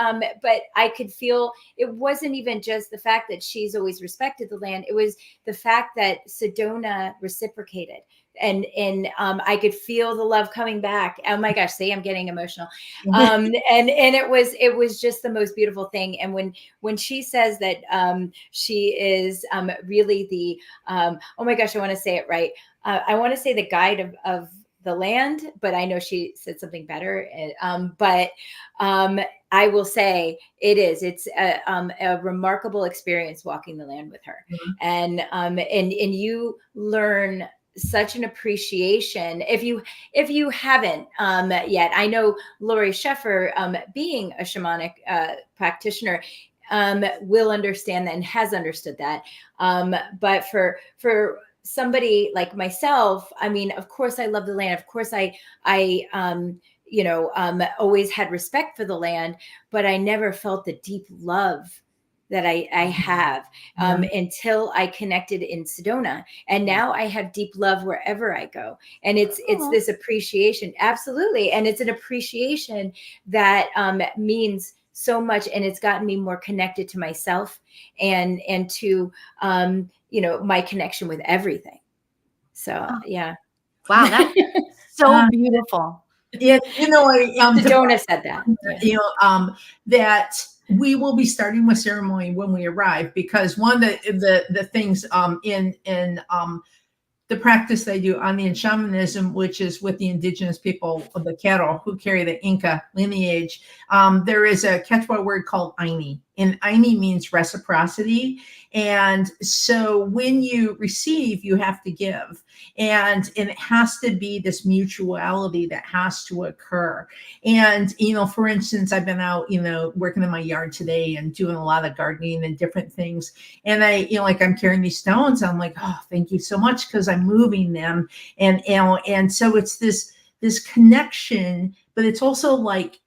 but I could feel, it wasn't even just the fact that she's always respected the land. It was the fact that Sedona reciprocated. And I could feel the love coming back. Oh my gosh, see, I'm getting emotional. And it was just the most beautiful thing. And when she says that she is really the oh my gosh, I want to say it right. I want to say the guide of the land, but I know she said something better. But I will say it's a remarkable experience walking the land with her. Mm-hmm. And you learn such an appreciation if you haven't yet. I know Lori Sheffer, being a shamanic practitioner, will understand that and has understood that. But for somebody like myself, I mean, of course I love the land. Of course I always had respect for the land, but I never felt the deep love that I have until I connected in Sedona. And now I have deep love wherever I go. And it's this appreciation. Absolutely. And it's an appreciation that means so much. And it's gotten me more connected to myself and to, my connection with everything. So, yeah. Wow. That's so beautiful. Yeah. Sedona said that. That we will be starting with ceremony when we arrive, because one of the things in the practice they do on the shamanism, which is with the indigenous people of the Quero who carry the Inca lineage, there is a Quechua word called Aini, and Aini means reciprocity. And so when you receive, you have to give. And it has to be this mutuality that has to occur. And, for instance, I've been out, working in my yard today and doing a lot of gardening and different things. And I'm carrying these stones. I'm like, oh, thank you so much, because I'm moving them. And so it's this connection, but it's also like,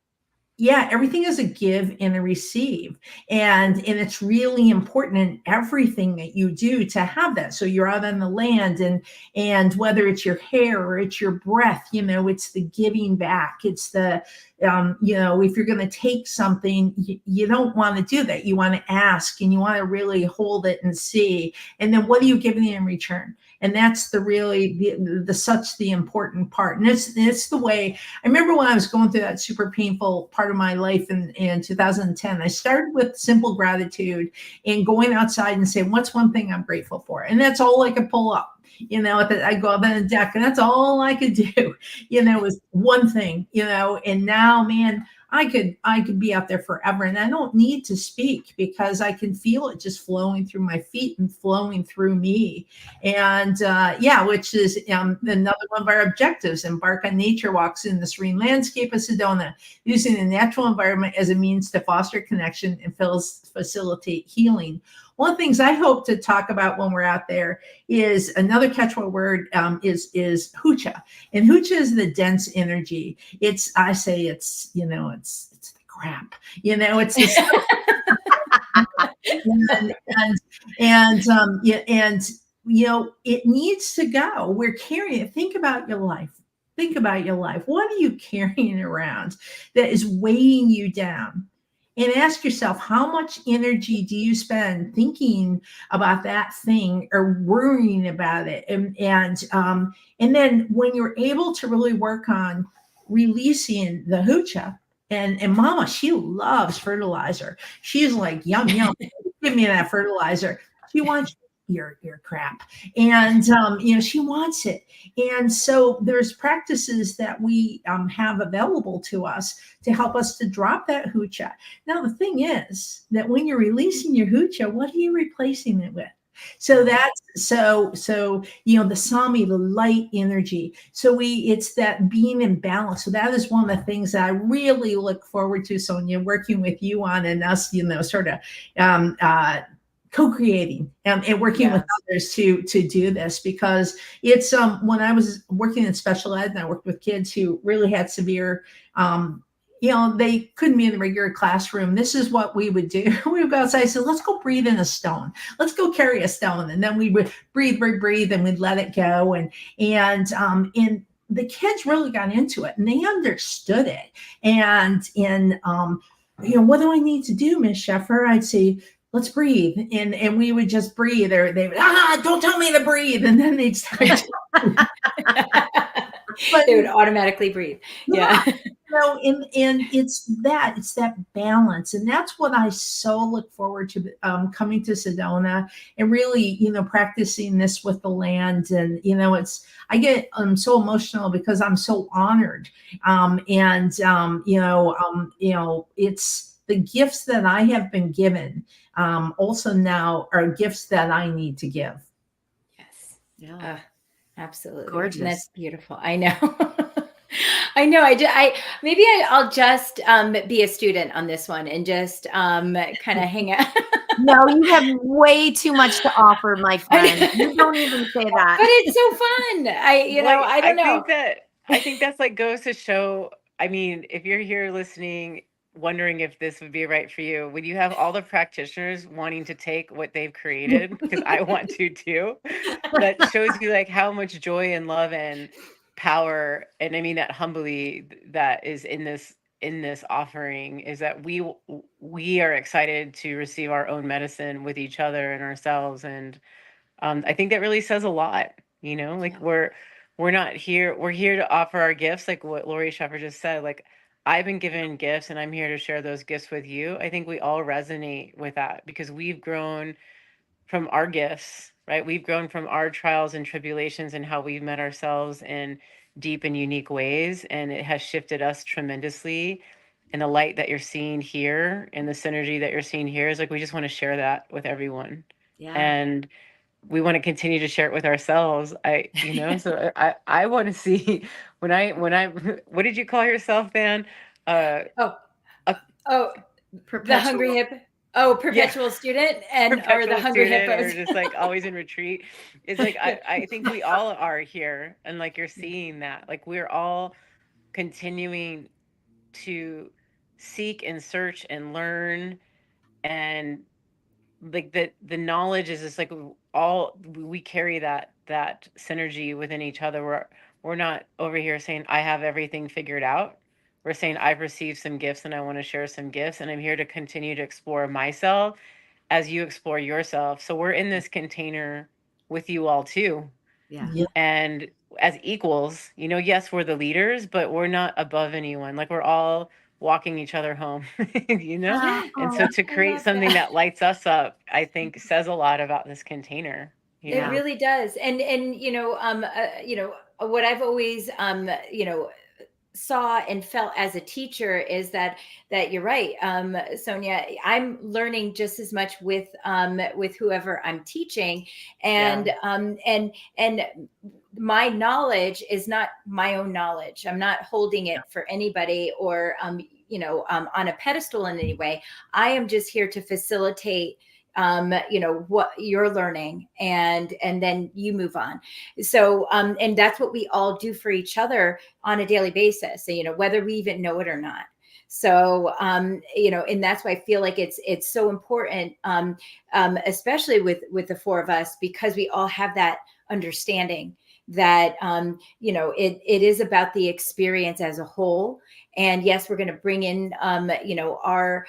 yeah, everything is a give and a receive. And it's really important in everything that you do to have that. So you're out on the land, and whether it's your hair or it's your breath, it's the giving back. It's the, if you're going to take something, you don't want to do that. You want to ask, and you want to really hold it and see. And then what are you giving in return? And that's the important part. And it's the way, I remember when I was going through that super painful part of my life in 2010, I started with simple gratitude and going outside and saying, what's one thing I'm grateful for? And that's all I could pull up. I go up on the deck, and that's all I could do, was one thing, and now, man, I could be out there forever, and I don't need to speak, because I can feel it just flowing through my feet and flowing through me. And which is another one of our objectives: embark on nature walks in the serene landscape of Sedona, using the natural environment as a means to foster connection and facilitate healing. One of the things I hope to talk about when we're out there is another Quechua word, is hucha. And hucha is the dense energy. It's the crap, it's the it needs to go. We're carrying it. Think about your life. What are you carrying around that is weighing you down? And ask yourself, how much energy do you spend thinking about that thing or worrying about it? And then when you're able to really work on releasing the hucha, and Mama, she loves fertilizer. She's like, yum, yum, give me that fertilizer. She wants your crap. And, she wants it. And so there's practices that we have available to us to help us to drop that hucha. Now, the thing is that when you're releasing your hucha, what are you replacing it with? So that's the Sami, the light energy. So it's that being in balance. So that is one of the things that I really look forward to, Sonia, working with you on, and us, sort of co-creating and working with others to do this, because it's when I was working in special ed and I worked with kids who really had severe they couldn't be in the regular classroom. This is what we would do. We would go outside and say, let's go breathe in a stone. Let's go carry a stone. And then we would breathe, and we'd let it go. And the kids really got into it and they understood it. And what do I need to do, Miss Sheffer? I'd say, let's breathe. And we would just breathe. Or they would, don't tell me to breathe. And then they'd start but they would automatically breathe. Yeah. And it's that balance. And that's what I so look forward to, coming to Sedona and really, practicing this with the land. And, I get so emotional because I'm so honored. It's the gifts that I have been given, also now are gifts that I need to give. Yes. Yeah. Absolutely. Gorgeous. And that's beautiful. I know. I know. Maybe I'll just be a student on this one and just kind of hang out. No, you have way too much to offer, my friend. You don't even say that. But it's so fun. I don't know. I think that's like goes to show. I mean, if you're here listening, wondering if this would be right for you, when you have all the practitioners wanting to take what they've created, because I want to too, that shows you like how much joy and love and power, and I mean that humbly, that is in this offering, is that we are excited to receive our own medicine with each other and ourselves. And I think that really says a lot, like we're not here, we're here to offer our gifts, like what Lori Sheffer just said. Like, I've been given gifts and I'm here to share those gifts with you. I think we all resonate with that because we've grown from our gifts, right? We've grown from our trials and tribulations and how we've met ourselves in deep and unique ways. And it has shifted us tremendously. And the light that you're seeing here and the synergy that you're seeing here is like, we just want to share that with everyone. Yeah. And we want to continue to share it with ourselves. So I want to see when I, what did you call yourself, Van? The hungry hip. Oh, perpetual student or the hungry hippos. Or just like always in retreat. It's like, I think we all are here. And like, you're seeing that, like, we're all continuing to seek and search and learn. And like the knowledge is just like we carry that synergy within each other. We're not over here saying I have everything figured out. We're saying I've received some gifts and I want to share some gifts, and I'm here to continue to explore myself as you explore yourself. So we're in this container with you all too. Yeah. And as equals, yes, we're the leaders, but we're not above anyone. Like, we're all walking each other home, And so to create something that lights us up, I think says a lot about this container. It really does. And what I've always, saw and felt as a teacher is that you're right, Sonia. I'm learning just as much with whoever I'm teaching, and my knowledge is not my own knowledge. I'm not holding it for anybody or on a pedestal in any way. I am just here to facilitate what you're learning, and then you move on. So, and that's what we all do for each other on a daily basis, whether we even know it or not. So, and that's why I feel like it's so important, especially with the four of us, because we all have that understanding that, it is about the experience as a whole. And yes, we're going to bring in, our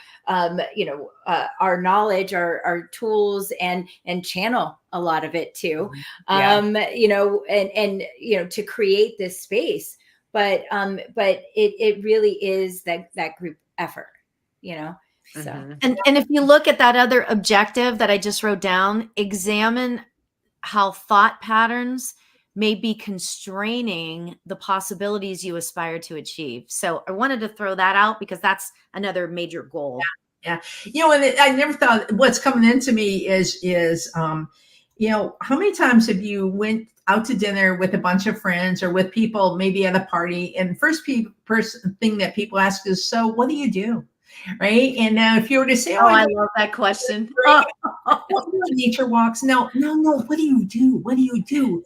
knowledge, our tools, and channel a lot of it too, and to create this space. But it really is that group effort, So. And if you look at that other objective that I just wrote down, examine how thought patterns may be constraining the possibilities you aspire to achieve. So I wanted to throw that out because that's another major goal. Yeah. And I never thought, what's coming into me is how many times have you went out to dinner with a bunch of friends or with people maybe at a party, and first thing that people ask is, so what do you do? right? And now if you were to say, Oh, oh, I love that question. well, nature walks. No, no, no. What do you do? What do you do?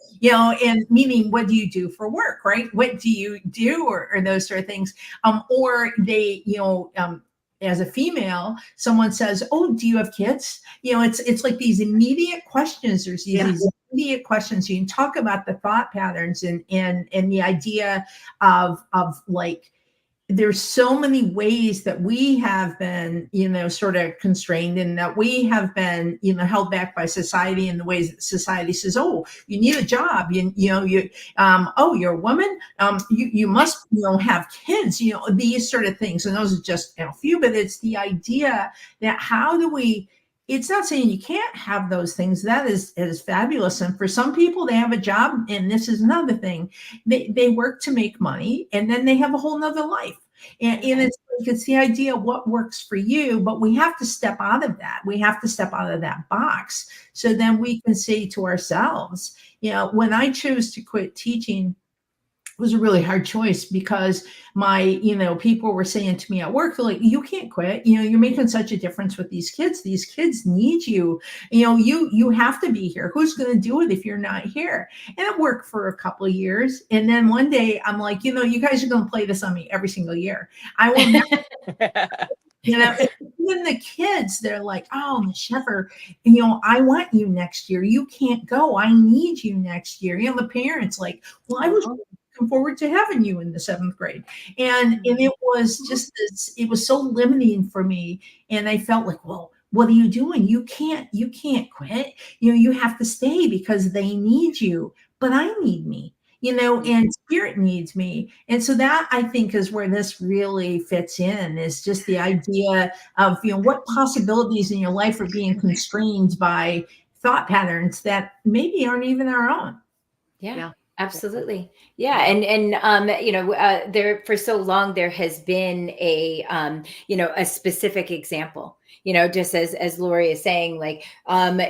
And meaning, what do you do for work, right? What do you do, or those sort of things? Or they, as a female, someone says, "Oh, do you have kids?" It's like these immediate questions. There's these immediate questions. You can talk about the thought patterns and the idea of like, there's so many ways that we have been, sort of constrained, and that we have been, held back by society, in the ways that society says, oh, you need a job, oh, you're a woman, you must, have kids, these sort of things. And those are just a few, but it's the idea that how do we, it's not saying you can't have those things. That is fabulous. And for some people, they have a job, and this is another thing. They work to make money, and then they have a whole nother life. And it's the idea of what works for you, but we have to step out of that. We have to step out of that box. So then we can say to ourselves, when I chose to quit teaching, was a really hard choice, because my, people were saying to me at work, they're like, you can't quit. You're making such a difference with these kids. These kids need you. You have to be here. Who's going to do it if you're not here? And it worked for a couple of years. And then one day I'm like, you guys are going to play this on me every single year. I will never, even the kids, they're like, oh, Miss Sheffer, I want you next year. You can't go. I need you next year. The parents like, well, I was looking forward to having you in the 7th grade. And it was just this, it was so limiting for me. And I felt like, well, what are you doing? You can't quit. You have to stay because they need you, but I need me. And spirit needs me. And so that, I think, is where this really fits in, is just the idea of, what possibilities in your life are being constrained by thought patterns that maybe aren't even our own. Yeah. Absolutely. Yeah. And there, for so long, there has been a specific example, just as Lori is saying, like,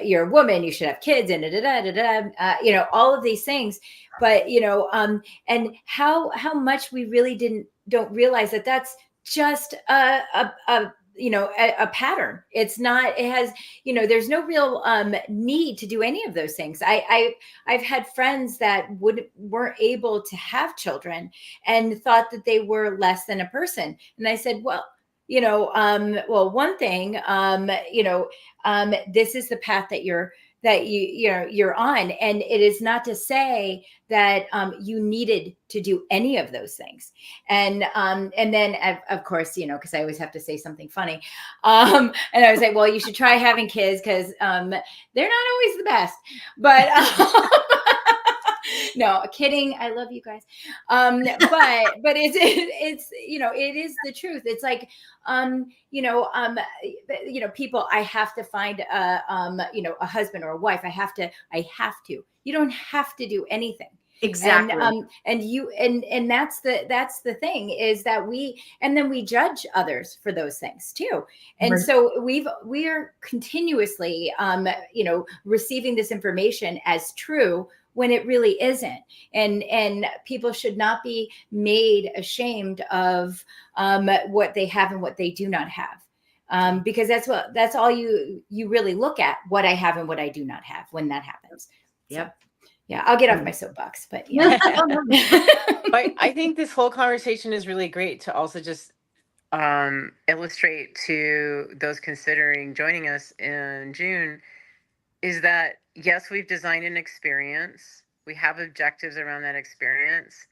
you're a woman, you should have kids, and all of these things. But, and how much we really don't realize that that's just a pattern. It's not, it has, there's no real need to do any of those things. I've had friends that weren't able to have children and thought that they were less than a person. And I said, well, one thing, this is the path that you're on. And it is not to say that you needed to do any of those things. And then of course, because I always have to say something funny. And I was like, well, you should try having kids, because they're not always the best. But no, kidding. I love you guys. But it's it is the truth. It's like, people, I have to find a husband or a wife. I have to. You don't have to do anything. Exactly. And that's the thing, is that we judge others for those things too. And Right. so we are continuously receiving this information as true when it really isn't. And people should not be made ashamed of what they have and what they do not have. Because that's all you really look at, what I have and what I do not have, when that happens. Yep. So, yeah, I'll get off my soapbox, but yeah. But I think this whole conversation is really great to also just illustrate to those considering joining us in June, is that yes, we've designed an experience, we have objectives around that experience,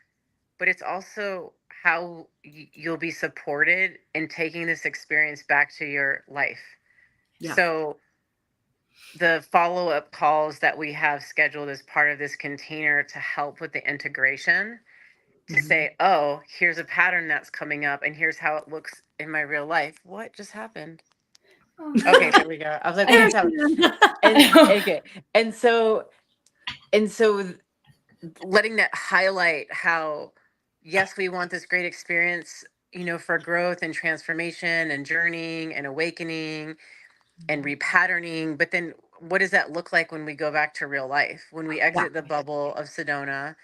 but it's also how you'll be supported in taking this experience back to your life. Yeah. So the follow-up calls that we have scheduled as part of this container to help with the integration, to say, oh, here's a pattern that's coming up, and here's how it looks in my real life. What just happened? Okay, there we go. I was like, what just happened? Okay. And so letting that highlight how, yes, we want this great experience, for growth and transformation and journeying and awakening and repatterning. But then what does that look like when we go back to real life, when we exit the bubble of Sedona?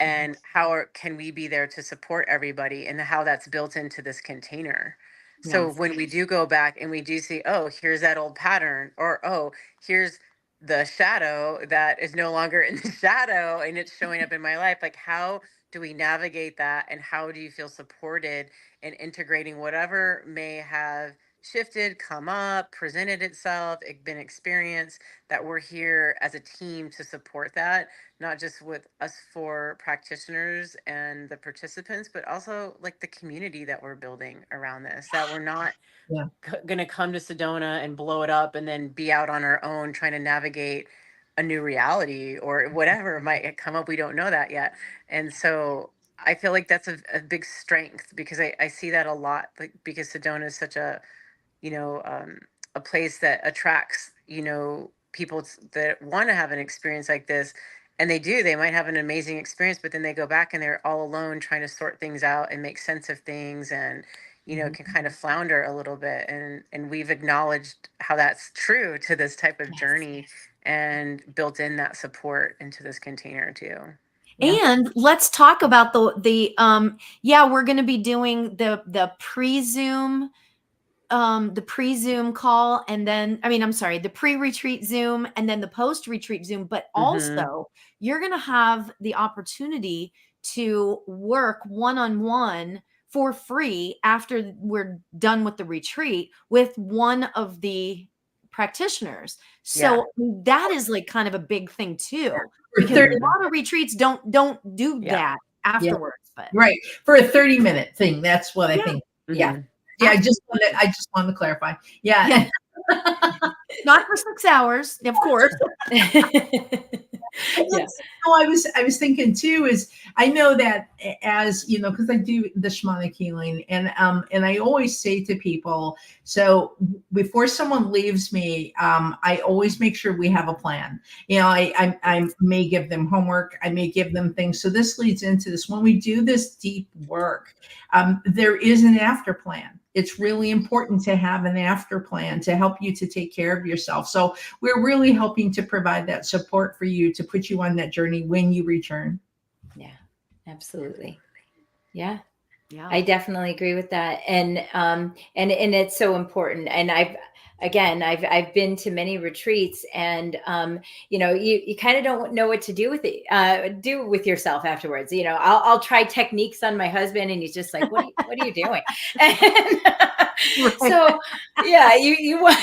And how can we be there to support everybody, and how that's built into this container? So Yes. when we do go back and we do see, oh, here's that old pattern, or oh, here's the shadow that is no longer in the shadow and it's showing up in my life, like how do we navigate that, and how do you feel supported in integrating whatever may have shifted, come up, presented itself, been experienced, that we're here as a team to support that, not just with us four practitioners and the participants, but also like the community that we're building around this, that we're not Yeah. going to come to Sedona and blow it up and then be out on our own trying to navigate a new reality or whatever might come up. We don't know that yet. And so I feel like that's a big strength, because I see that a lot, like because Sedona is such a, you know, a place that attracts, you know, people that want to have an experience like this. And they do, they might have an amazing experience, but then they go back and they're all alone trying to sort things out and make sense of things, and, you know, can kind of flounder a little bit. And we've acknowledged how that's true to this type of journey and built in that support into this container too. Yeah. And let's talk about yeah, we're going to be doing the pre-Zoom call, and then I'm sorry, the pre-retreat Zoom, and then the post-retreat Zoom, but also you're going to have the opportunity to work one-on-one for free after we're done with the retreat with one of the practitioners. So that is like kind of a big thing too, For because 30, a lot of retreats don't do that afterwards. But right. For a 30-minute thing. That's what I think. Yeah. Mhm. Yeah. I just wanted to clarify. Yeah. Yeah. Not for 6 hours, of course. Yes. I was thinking too, is I know that as you know, because I do the shamanic healing, and I always say to people, so before someone leaves me, I always make sure we have a plan. You know, I may give them homework, I may give them things. So this leads into this. When we do this deep work, there is an after plan. It's really important to have an after plan to help you to take care of yourself. So we're really helping to provide that support for you to put you on that journey when you return. Yeah, absolutely. Yeah. Yeah. I definitely agree with that. And it's so important. And I've been to many retreats, and you know, you kind of don't know what to do with it, do with yourself afterwards. You know, I'll try techniques on my husband, and he's just like, what are you doing? And so yeah, you want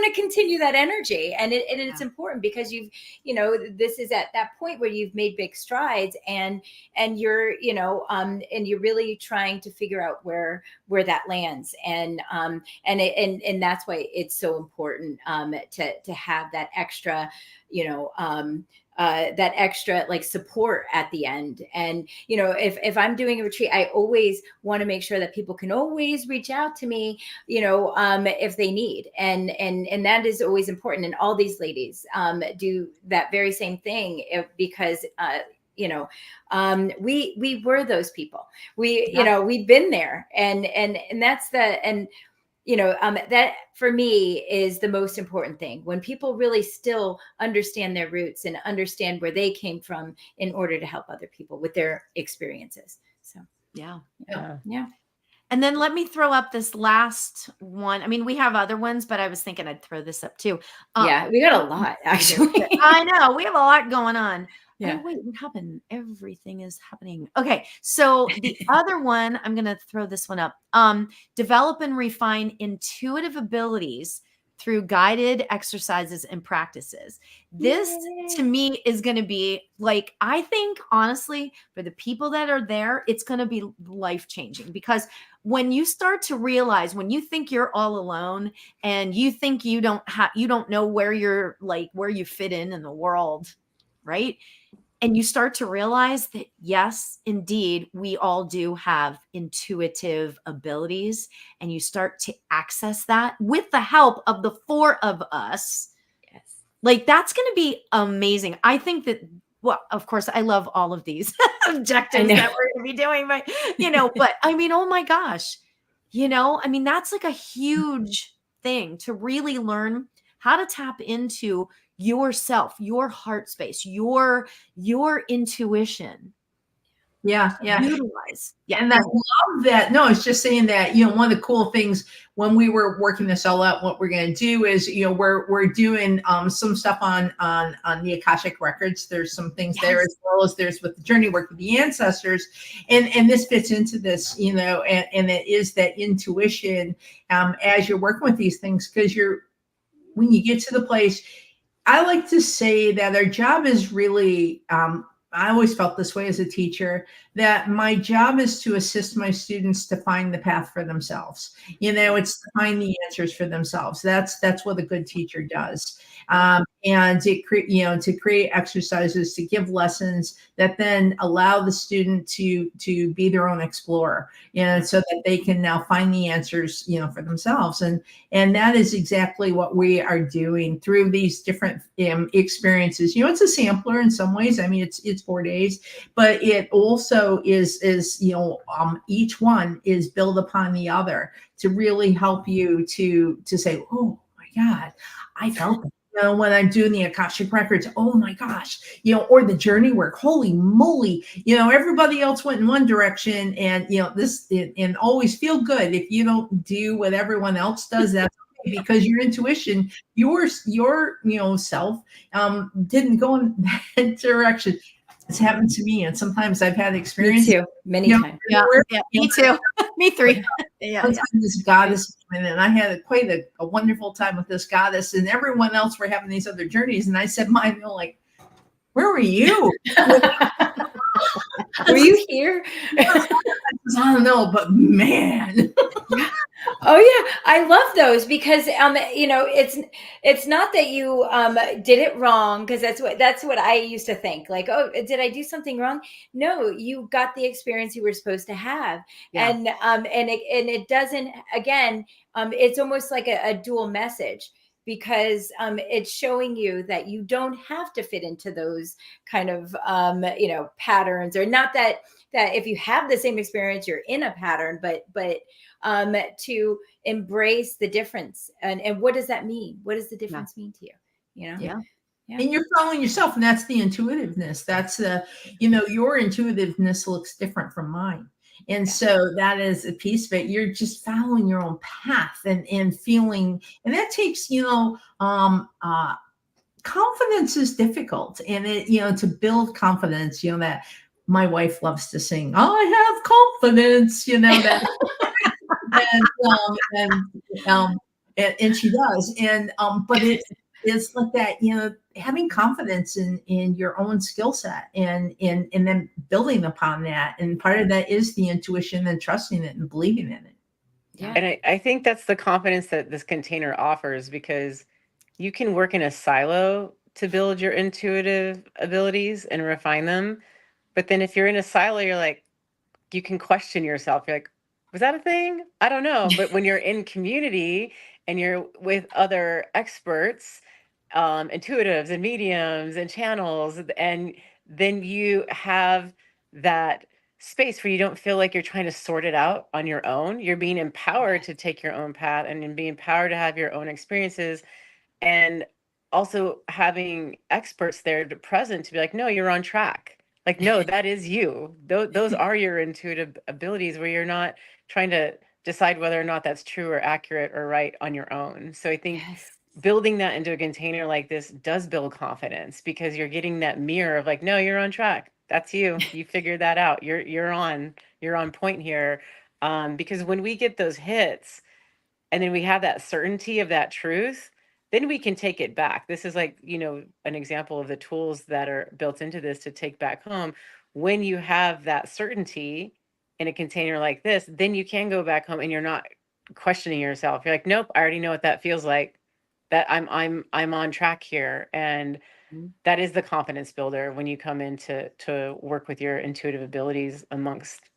to continue that energy, and it's important because you know, this is at that point where you've made big strides, and you're, you know, and you're really trying to figure out where that lands, and that's why it's so important to have that extra, you know, that extra like support at the end. And you know, if I'm doing a retreat, I always want to make sure that people can always reach out to me, you know, if they need, and that is always important. And all these ladies do that very same thing, because you know, we were those people. You know, we've been there, and that's and you know, that for me is the most important thing, when people really still understand their roots and understand where they came from in order to help other people with their experiences. So yeah. And then let me throw up this last one. I mean, we have other ones, but I was thinking I'd throw this up too. Yeah, we got a lot, actually. I know, we have a lot going on. Yeah. Oh, wait, what happened? Everything is happening. Okay. So the other one, I'm going to throw this one up. Develop and refine intuitive abilities through guided exercises and practices. This to me is going to be like, I think honestly, for the people that are there, it's going to be life-changing, because when you start to realize, when you think you're all alone and you think you don't know where you're, like, where you fit in the world, right? And you start to realize that, yes, indeed, we all do have intuitive abilities, and you start to access that with the help of the four of us. Yes. Like, that's going to be amazing. I think that, well, of course, I love all of these objectives that we're going to be doing, but, you know, but I mean, oh my gosh, you know, I mean, that's like a huge thing to really learn how to tap into yourself, your heart space, your intuition. Yeah, yeah. Utilize. Yeah. And I love that. No, it's just saying that, you know, one of the cool things when we were working this all out, what we're going to do is, you know, we're doing some stuff on the Akashic records. There's some things there, Yes. as well as there's with the journey work with the ancestors, and this fits into this, you know, and it is that intuition as you're working with these things, because when you get to the place, I like to say that our job is really, I always felt this way as a teacher, that my job is to assist my students to find the path for themselves. You know, it's to find the answers for themselves. That's what a good teacher does. And you know, to create exercises, to give lessons that then allow the student to be their own explorer, you know, so that they can now find the answers, you know, for themselves. And that is exactly what we are doing through these different experiences. You know, it's a sampler in some ways. I mean, it's 4 days, but it also is you know, each one is built upon the other to really help you to say, oh my God, I felt it. You know, when I'm doing the Akashic records, oh my gosh, you know, or the journey work, holy moly, you know, everybody else went in one direction, and you know, and always feel good if you don't do what everyone else does. That's okay, because your intuition, your you know, self didn't go in that direction. It's happened to me, and sometimes I've had Me experience, too, many you know, times. Yeah. where, Yeah. you Me know, too. Me three. Yeah. one time this goddess came in, and I had quite a wonderful time with this goddess, and everyone else were having these other journeys, and I said mine, they're like, where were you? Were you here? I don't know, but man. Oh yeah, I love those because you know, it's not that you did it wrong, because that's what I used to think, like, oh, did I do something wrong? No, you got the experience you were supposed to have. Yeah. And it doesn't, again, it's almost like a dual message, because it's showing you that you don't have to fit into those kind of you know, patterns, or not that if you have the same experience you're in a pattern, but to embrace the difference. And what does that mean? What does the difference mean to you? You know? Yeah. Yeah. And you're following yourself, and that's the intuitiveness. That's the, you know, your intuitiveness looks different from mine. And so that is a piece of it. You're just following your own path and feeling, and that takes, you know, confidence is difficult. And it, you know, to build confidence, you know, that my wife loves to sing, I have confidence, you know, that and and she does, but it is like that, you know, having confidence in your own skill set, and then building upon that, and part of that is the intuition and trusting it and believing in it. Yeah. And I think that's the confidence that this container offers, because you can work in a silo to build your intuitive abilities and refine them. But then if you're in a silo, you're like, you can question yourself. You're like, was that a thing? I don't know. But when you're in community and you're with other experts, intuitives and mediums and channels, and then you have that space where you don't feel like you're trying to sort it out on your own. You're being empowered to take your own path and being empowered to have your own experiences, and also having experts there to present to be like, no, you're on track. Like, no, that is you. Those are your intuitive abilities, where you're not trying to decide whether or not that's true or accurate or right on your own. So I think Yes. building that into a container like this does build confidence, because you're getting that mirror of like, no, you're on track. That's you. You figured that out. You're on point here. Because when we get those hits, and then we have that certainty of that truth, then we can take it back. This is like, you know, an example of the tools that are built into this to take back home. When you have that certainty in a container like this, then you can go back home and you're not questioning yourself. You're like, nope, I already know what that feels like. That I'm on track here. And Mhm. that is the confidence builder when you come in to work with your intuitive abilities amongst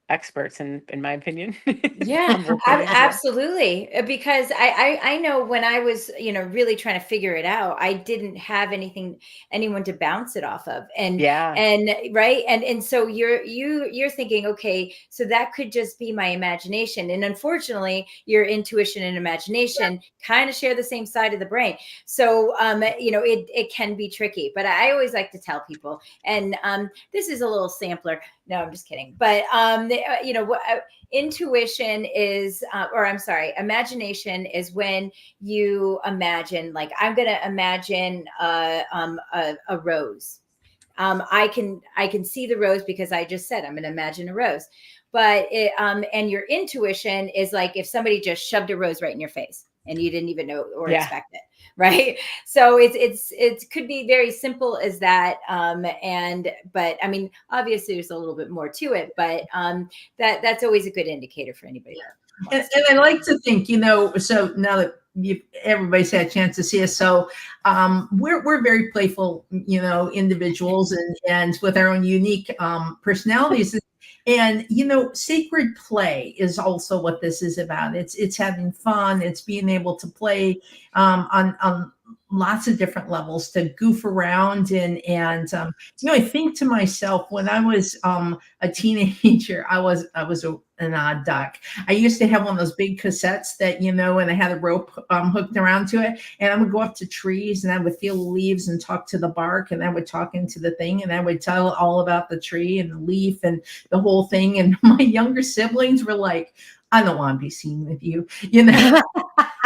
experts in my opinion. Yeah, Humble opinion. Yeah. absolutely. Because I know when I was, really trying to figure it out, I didn't have anyone to bounce it off of. Yeah. And right. And so you're thinking, okay, so that could just be my imagination. And unfortunately, your intuition and imagination kind of share the same side of the brain. So it can be tricky. But I always like to tell people, and this is a little sampler. No, I'm just kidding. But what intuition is, or I'm sorry, imagination is when you imagine, like, I'm going to imagine a rose. I can see the rose because I just said I'm going to imagine a rose. But and your intuition is like if somebody just shoved a rose right in your face and you didn't even know or expect it, right? So it could be very simple as that. But I mean, obviously there's a little bit more to it, but that's always a good indicator for anybody. And I like to think, so now that everybody's had a chance to see us, so we're very playful, individuals, and with our own unique personalities. And sacred play is also what this is about. It's having fun. It's being able to play on lots of different levels, to goof around, and I think to myself, when I was a teenager, I was an odd duck. I used to have one of those big cassettes that, and I had a rope hooked around to it. And I would go up to trees and I would feel the leaves and talk to the bark, and I would talk into the thing, and I would tell all about the tree and the leaf and the whole thing. And my younger siblings were like, I don't want to be seen with you.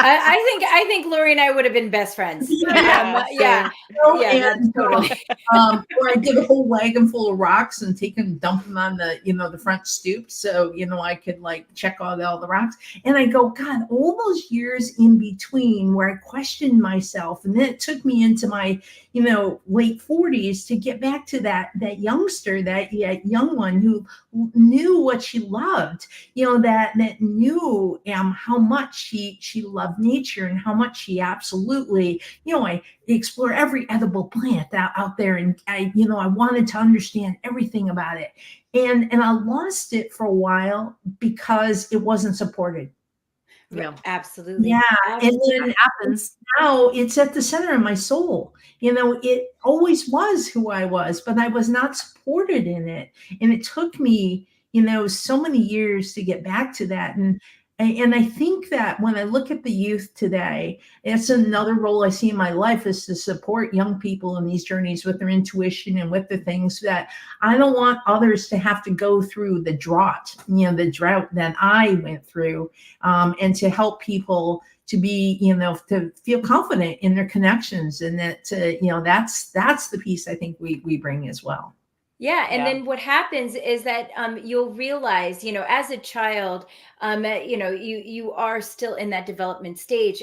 I think Lori and I would have been best friends. Yeah. That's totally. Or I did a whole wagon full of rocks and take them, dump them on the front stoop, so I could like check all the rocks. And I go, God, all those years in between where I questioned myself, and then it took me into my late 40s to get back to that youngster, that young one who knew what she loved, that knew how much she loved nature, and how much she absolutely, I explore every edible plant out there, and I wanted to understand everything about it, and I lost it for a while because it wasn't supported. Yeah, absolutely. Yeah, absolutely. and then happens. Now it's at the center of my soul. It always was who I was, but I was not supported in it, and it took me, so many years to get back to that. And I think that when I look at the youth today, it's another role I see in my life, is to support young people in these journeys with their intuition and with the things that I don't want others to have to go through the drought that I went through, and to help people to be, to feel confident in their connections, and that, that's the piece I think we bring as well. Yeah. And then what happens is that you'll realize, as a child, you are still in that development stage.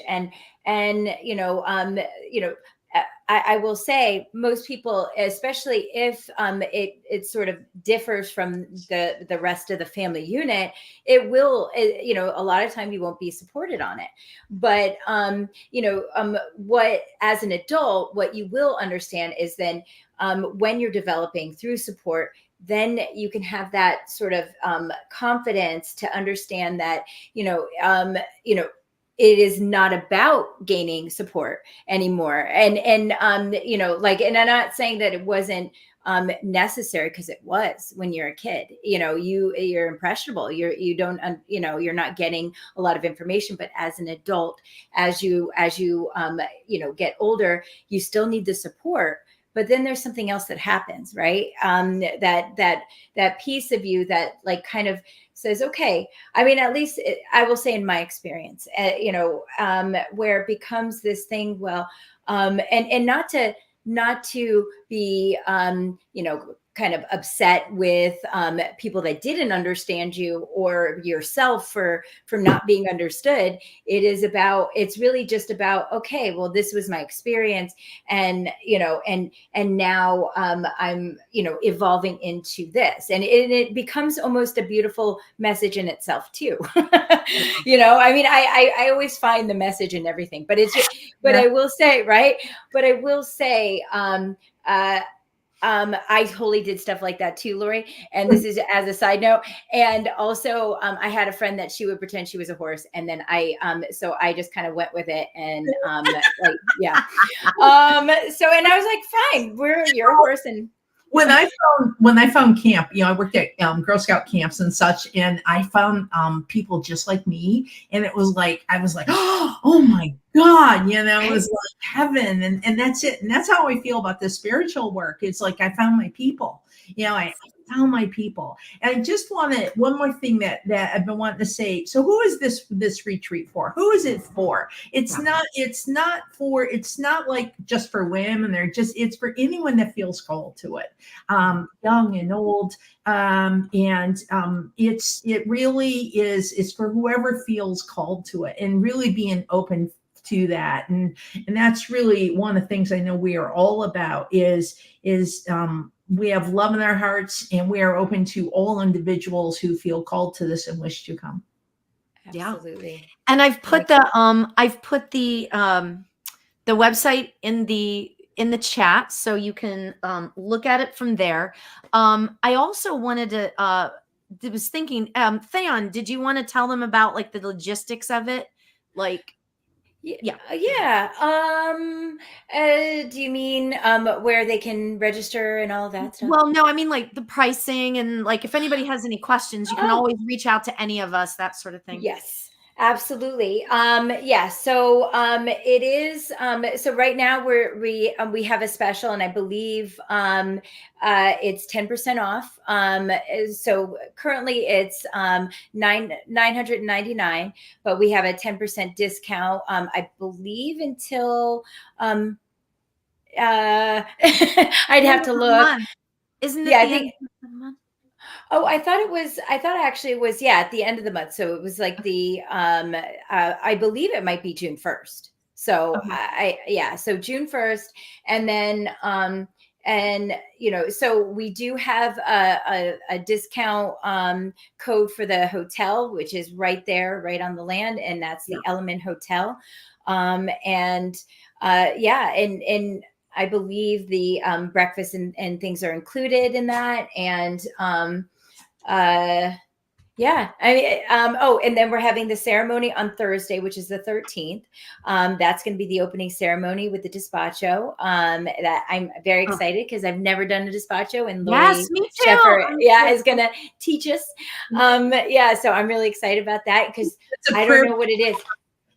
I will say most people, especially if it sort of differs from the rest of the family unit, it will, a lot of time you won't be supported on it. But, what, as an adult, what you will understand is then when you're developing through support, then you can have that sort of confidence to understand that, it is not about gaining support anymore. And I'm not saying that it wasn't necessary, because it was when you're a kid. You're impressionable. You're not getting a lot of information. But as an adult, as you get older, you still need the support. But then there's something else that happens, right? That piece of you that like kind of says, okay, I mean, at least I will say in my experience, where it becomes this thing, well, and not to be, kind of upset with people that didn't understand you or yourself for not being understood. It's really just about, okay, well, this was my experience, and now I'm evolving into this, and it becomes almost a beautiful message in itself too. I mean, I always find the message in everything, but I will say, right, but I will say I totally did stuff like that too, Lori. And this is as a side note. And also, I had a friend that she would pretend she was a horse, and then so I just kind of went with it, and like, yeah. So, and I was like, fine, you're a horse, and when I found camp, I worked at Girl Scout camps and such, and I found people just like me, and it was like I was like, oh my God, it was like heaven, and that's it, and that's how I feel about this spiritual work. It's like I found my people, I found my people, and I just wanted one more thing that I've been wanting to say. So, who is this retreat for? Who is it for? It's not like just for women. It's for anyone that feels called to it, young and old, it really is for whoever feels called to it, and really being open to that, and that's really one of the things I know we are all about is we have love in our hearts, and we are open to all individuals who feel called to this and wish to come. Absolutely. Yeah. And I've put the website in the chat, so you can look at it from there. I also wanted to was thinking, Theon, did you want to tell them about like the logistics of it? Like, yeah. Do you mean where they can register and all that stuff? Well, no, I mean like the pricing, and like if anybody has any questions, you can always reach out to any of us, that sort of thing. Yes, absolutely. Yeah. So it is. So right now we have a special, and I believe it's 10% off. So currently it's $999, but we have a 10% discount. I believe until I'd have to look. Isn't it? Yeah, I think. End of the month? Oh, I thought actually it was, at the end of the month. So it was like I believe it might be June 1st. So so June 1st. And then, so we do have a discount code for the hotel, which is right there, right on the land. And that's the Element Hotel. And I believe the breakfast and things are included in that. And and then we're having the ceremony on Thursday, which is the 13th. That's going to be the opening ceremony with the despacho. That I'm very excited because I've never done a despacho, and Lori me too. Sheffer, is going to teach us. So I'm really excited about that because I don't know what it is.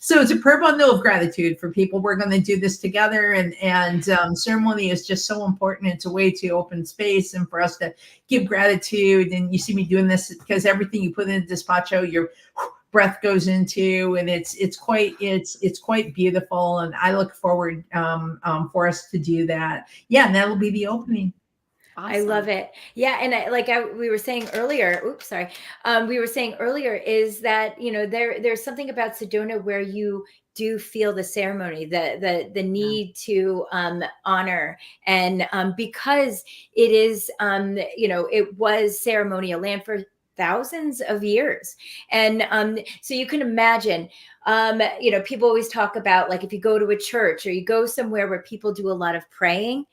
So it's a prayer bundle of gratitude for people. We're going to do this together, and ceremony is just so important. It's a way to open space and for us to give gratitude. And you see me doing this because everything you put in the despacho, your breath goes into, and it's quite beautiful. And I look forward for us to do that. Yeah, and that'll be the opening. Awesome. I love it. Yeah. And we were saying earlier, we were saying earlier is that, there's something about Sedona where you do feel the ceremony, the need to honor. And because it is, it was ceremonial land for thousands of years. And so you can imagine, people always talk about, like, if you go to a church or you go somewhere where people do a lot of praying,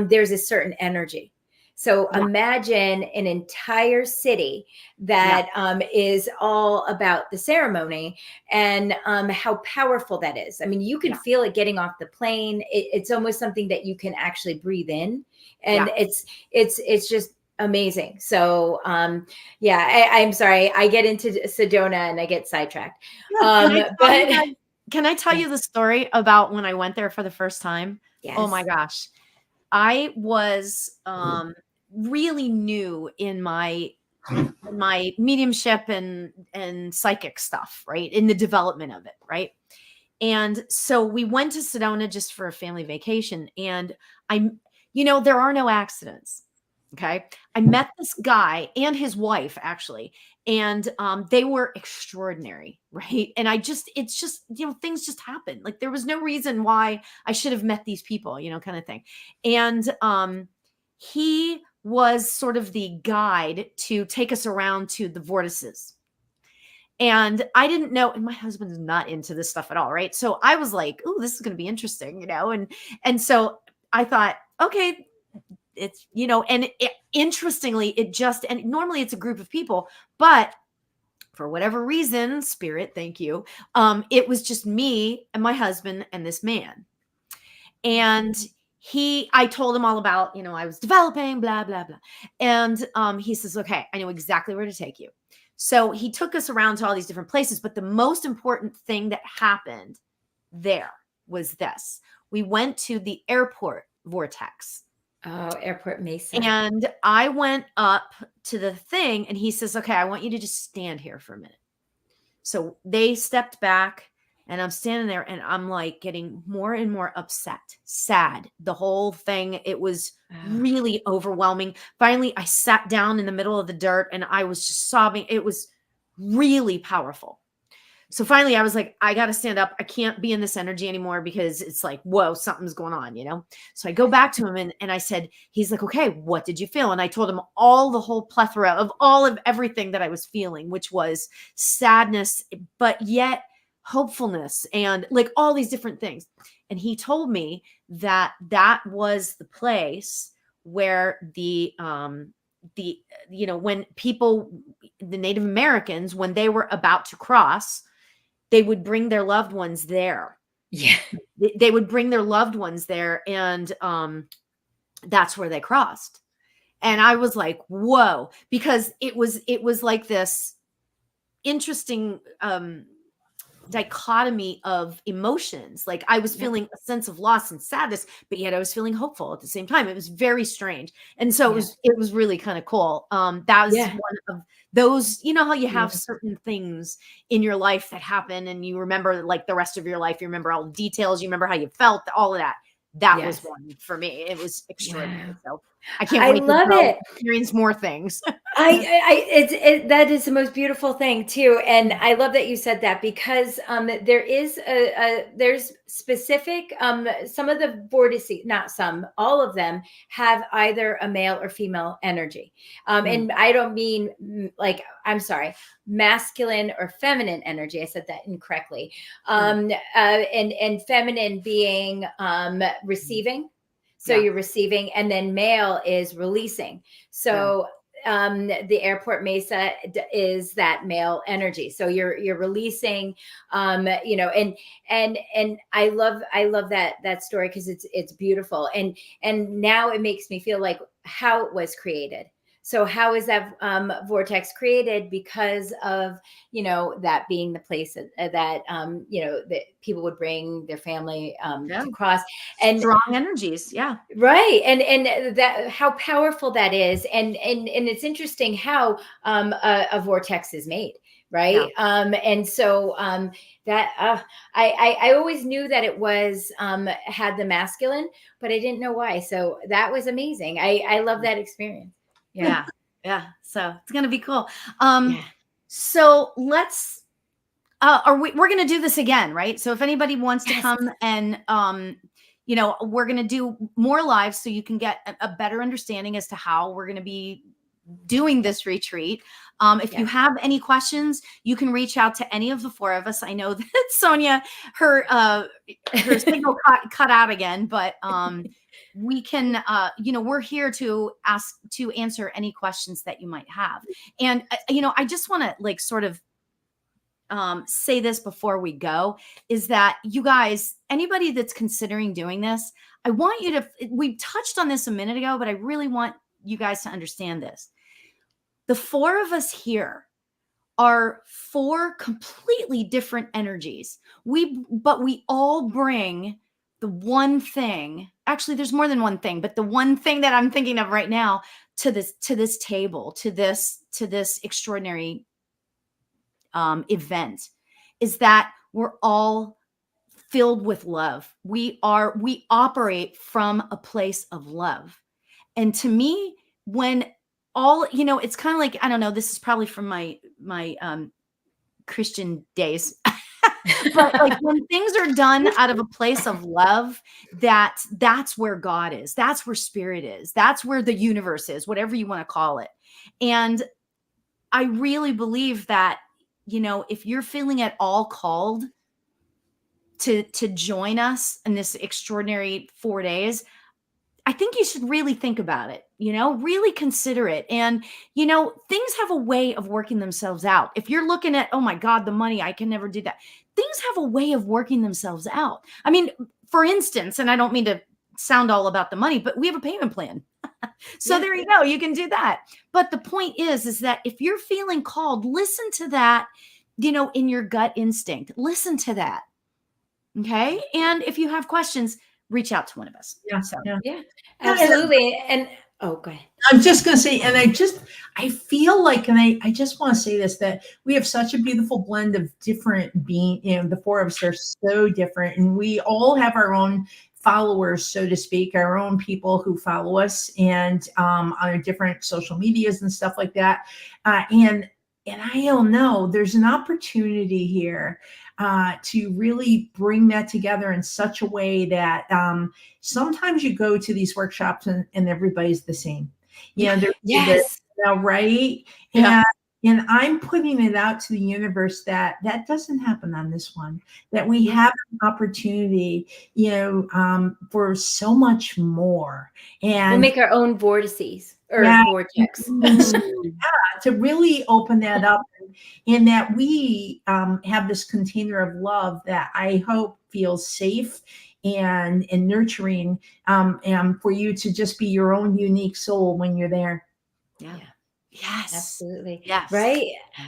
there's a certain energy. So imagine an entire city that is all about the ceremony, and how powerful that is. I mean, you can feel it getting off the plane. It's almost something that you can actually breathe in, and it's just amazing. So I'm sorry, I get into Sedona and I get sidetracked. Can I tell you the story about when I went there for the first time? Yes. Oh my gosh. I was really new in my mediumship and psychic stuff, right? In the development of it, right? And so we went to Sedona just for a family vacation, and there are no accidents. Okay. I met this guy and his wife, actually, and they were extraordinary. Right. And it's just, things just happen. Like, there was no reason why I should have met these people, kind of thing. And he was sort of the guide to take us around to the vortices. And I didn't know, and my husband's not into this stuff at all. Right. So I was like, oh, this is going to be interesting, and so I thought, okay, it's, you know, and interestingly, it just, and normally it's a group of people, but for whatever reason, spirit, thank you. It was just me and my husband and this man. And I told him all about, you know, I was developing, blah, blah, blah. And he says, okay, I know exactly where to take you. So he took us around to all these different places. But the most important thing that happened there was this. We went to the airport vortex. Oh, Airport Mesa. And I went up to the thing and he says, okay, I want you to just stand here for a minute. So they stepped back and I'm standing there and I'm like getting more and more upset, sad, the whole thing. It was really overwhelming. Finally, I sat down in the middle of the dirt and I was just sobbing. It was really powerful. So finally I was like, I got to stand up. I can't be in this energy anymore because it's like, whoa, something's going on, you know? So I go back to him and I said, he's like, okay, what did you feel? And I told him the whole plethora of all of everything that I was feeling, which was sadness, but yet hopefulness and like all these different things. And he told me that that was the place where the you know, when people, the Native Americans, when they were about to cross, they would bring their loved ones there. Yeah. They would bring their loved ones there. And that's where they crossed. And I was like, whoa, because it was like this interesting dichotomy of emotions. Like I was feeling a sense of loss and sadness, but yet I was feeling hopeful at the same time. It was very strange. And so it was really kind of cool. That was one of those, you know, how you have certain things in your life that happen and you remember like the rest of your life, you remember all the details, you remember how you felt, all of that. That was one for me. It was extraordinary. So I can't wait to experience more things. That is the most beautiful thing too. And I love that you said that because there is there's specific, some of the vortices, not some, all of them have either a male or female energy. And I don't mean like, I'm sorry, masculine or feminine energy. I said that incorrectly. And feminine being receiving. So you're receiving, and then male is releasing. So the Airport Mesa is that male energy. So you're releasing, you know, and I love that story because it's beautiful. And now it makes me feel like how it was created. So how is that vortex created? Because of, you know, that being the place that you know, that people would bring their family to cross, and strong energies. Yeah. Right. And that, how powerful that is. And it's interesting how a vortex is made. Right. Yeah. And so that I always knew that it was had the masculine, but I didn't know why. So that was amazing. I love that experience. Yeah. So it's going to be cool. So let's, we're going to do this again, right? So if anybody wants to come and, you know, we're going to do more lives so you can get a better understanding as to how we're going to be doing this retreat. If you have any questions, you can reach out to any of the four of us. I know that Sonia, her signal cut out again, but we can, you know, we're here to answer any questions that you might have. And, you know, I just want to like sort of say this before we go, is that you guys, anybody that's considering doing this, I want you to, we touched on this a minute ago, but I really want you guys to understand this. The four of us here are four completely different energies. But we all bring the one thing. Actually, there's more than one thing, but the one thing that I'm thinking of right now to this table, to this extraordinary event, is that we're all filled with love. We operate from a place of love. And to me, when all, you know, it's kind of like, I don't know, this is probably from my Christian days. But like when things are done out of a place of love, that's where God is. That's where spirit is. That's where the universe is, whatever you want to call it. And I really believe that, you know, if you're feeling at all called to join us in this extraordinary 4 days, I think you should really think about it, really consider it. And, things have a way of working themselves out. If you're looking at, oh my God, the money, I can never do that. Things have a way of working themselves out. I mean, for instance, and I don't mean to sound all about the money, but we have a payment plan. So there you go. You can do that. But the point is that if you're feeling called, listen to that, in your gut instinct, listen to that. Okay. And if you have questions, reach out to one of us. Yeah. So, Yeah, absolutely. And oh, go ahead. I'm just going to say, and I feel like, and I just want to say this, that we have such a beautiful blend of different being, the four of us are so different, and we all have our own followers, so to speak, our own people who follow us, and on our different social medias and stuff like that. And I don't know, there's an opportunity here to really bring that together in such a way that sometimes you go to these workshops and everybody's the same. Yes. Right? Yeah. And I'm putting it out to the universe that doesn't happen on this one, that we have an opportunity, for so much more. And we'll make our own vortices or vortex. To really open that up, in that we have this container of love that I hope feels safe and nurturing, and for you to just be your own unique soul when you're there. Yeah. Yes. Absolutely. Yes. Right.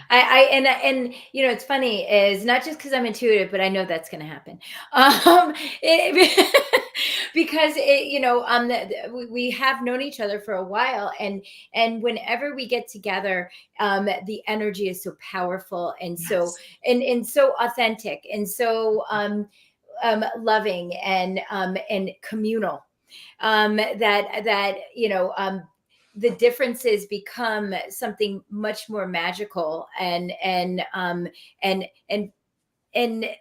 And it's funny is not just because I'm intuitive, but I know that's going to happen. Because we have known each other for a while, and whenever we get together, the energy is so powerful and so authentic and so loving and communal, that the differences become something much more magical and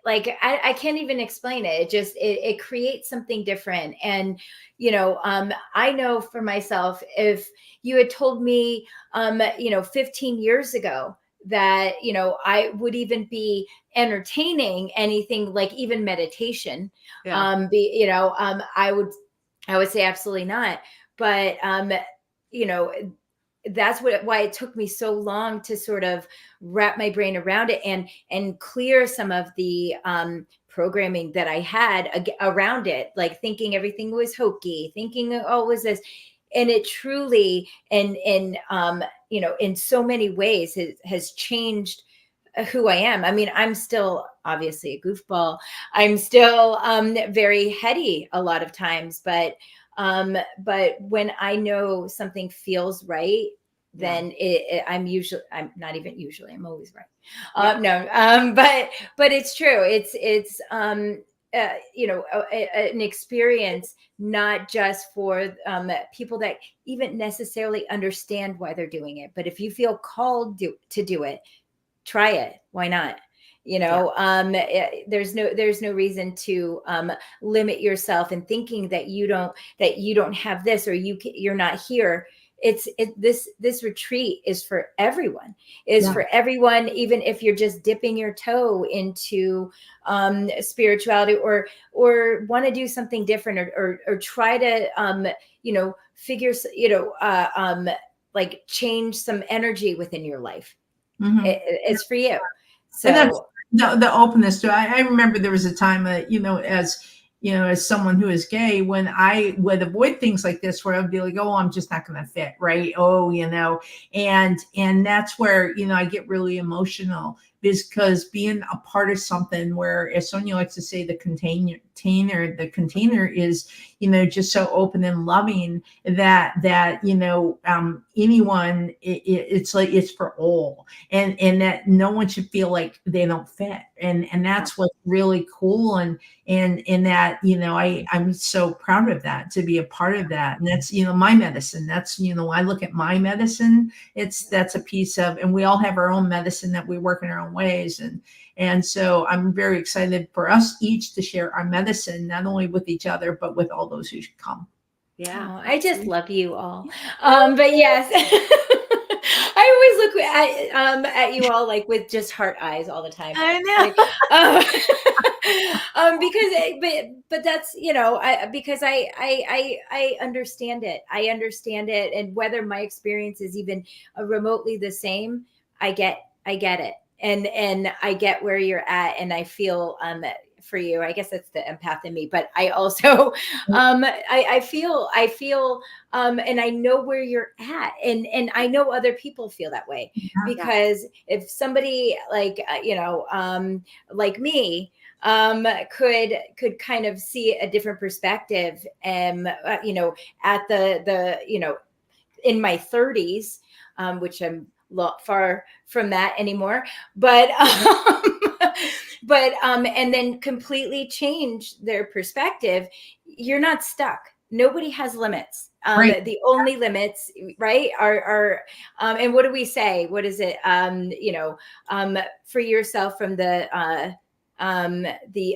like I can't even explain it. It creates something different. And I know for myself, if you had told me 15 years ago that I would even be entertaining anything like even meditation, I would say absolutely not. But that's why it took me so long to sort of wrap my brain around it and clear some of the programming that I had around it, like thinking everything was hokey, thinking, oh, was this, and it truly in so many ways has changed who I am. I mean, I'm still obviously a goofball. I'm still very heady a lot of times, but when I know something feels right, then I'm always right. But it's true. It's an experience, not just for people that even necessarily understand why they're doing it. But if you feel called to do it, try it. Why not? There's no reason to limit yourself and thinking that you don't have this, or you're not here. This retreat is for everyone, for everyone, even if you're just dipping your toe into spirituality or want to do something different or try to figure like change some energy within your life. Mm-hmm. It's for you. So and that's the openness to. I remember there was a time that as someone who is gay, when I would avoid things like this, where I'd be like, oh, I'm just not going to fit, right? Oh, and that's where I get really emotional, because being a part of something where, as Sonia likes to say, the container is just so open and loving that anyone, it's like it's for all, and that no one should feel like they don't fit, and that's what's really cool, and that I'm so proud of that, to be a part of that. And that's my medicine. That's when I look at my medicine, that's a piece of, and we all have our own medicine that we work in our own ways, and so I'm very excited for us each to share our medicine, not only with each other but with all those who should come. I just love you all. But yes, I always look at you all like with just heart eyes all the time. I know. Like, but that's, because I understand it. I understand it. And whether my experience is even remotely the same, I get it. And I get where you're at. And I feel, for you, I guess that's the empath in me, but I also, I feel, and I know where you're at, and I know other people feel that way, because if somebody like, like me, could kind of see a different perspective, at the in my 30s, which I'm far from that anymore, but and then completely change their perspective. You're not stuck. Nobody has limits. Right. The only limits, right, are and what do we say? What is it? Free yourself from the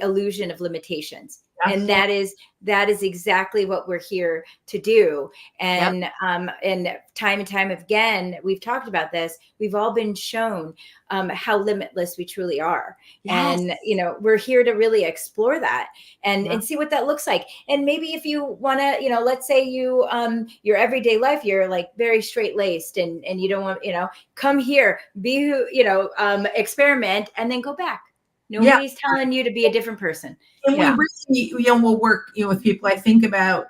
illusion of limitations. Absolutely. And that is exactly what we're here to do. And and time and time again, we've talked about this. We've all been shown how limitless we truly are. Yes. And we're here to really explore that and see what that looks like. And maybe if you want to, let's say you your everyday life, you're like very straight laced, and you don't want, come here, be experiment, and then go back. Nobody's telling you to be a different person. And we really, we'll work, with people. I think about,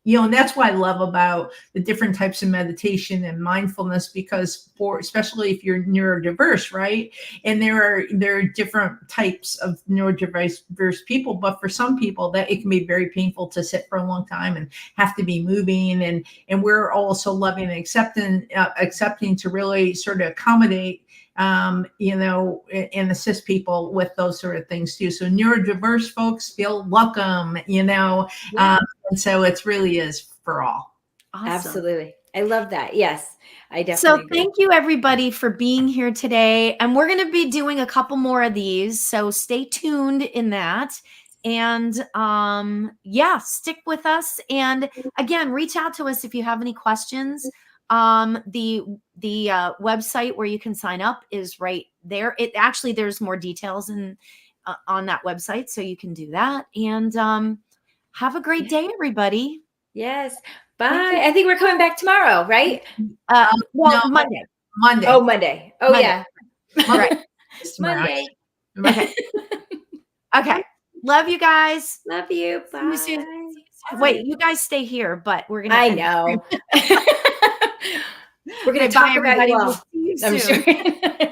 and that's what I love about the different types of meditation and mindfulness, because especially if you're neurodiverse, right? And there are different types of neurodiverse people, but for some people that it can be very painful to sit for a long time and have to be moving. And we're also loving and accepting to really sort of accommodate, and assist people with those sort of things too. So neurodiverse folks feel welcome, and so it really is for all. Awesome. Absolutely. I love that. Yes, I definitely So agree. thank you everybody for being here today. And we're going to be doing a couple more of these. So stay tuned in that. And stick with us. And again, reach out to us if you have any questions. The website where you can sign up is right there. There's more details on that website, so you can do that. And have a great day, everybody. Yes. Bye. I think we're coming back tomorrow, right? No, Monday. Oh, Monday. Oh, Monday. yeah. Right. Monday. Okay. Love you guys. Love you. Bye. See you soon. Wait, you guys stay here, but we're gonna. I know. We're gonna talk about you all. We'll see you I'm soon. sure.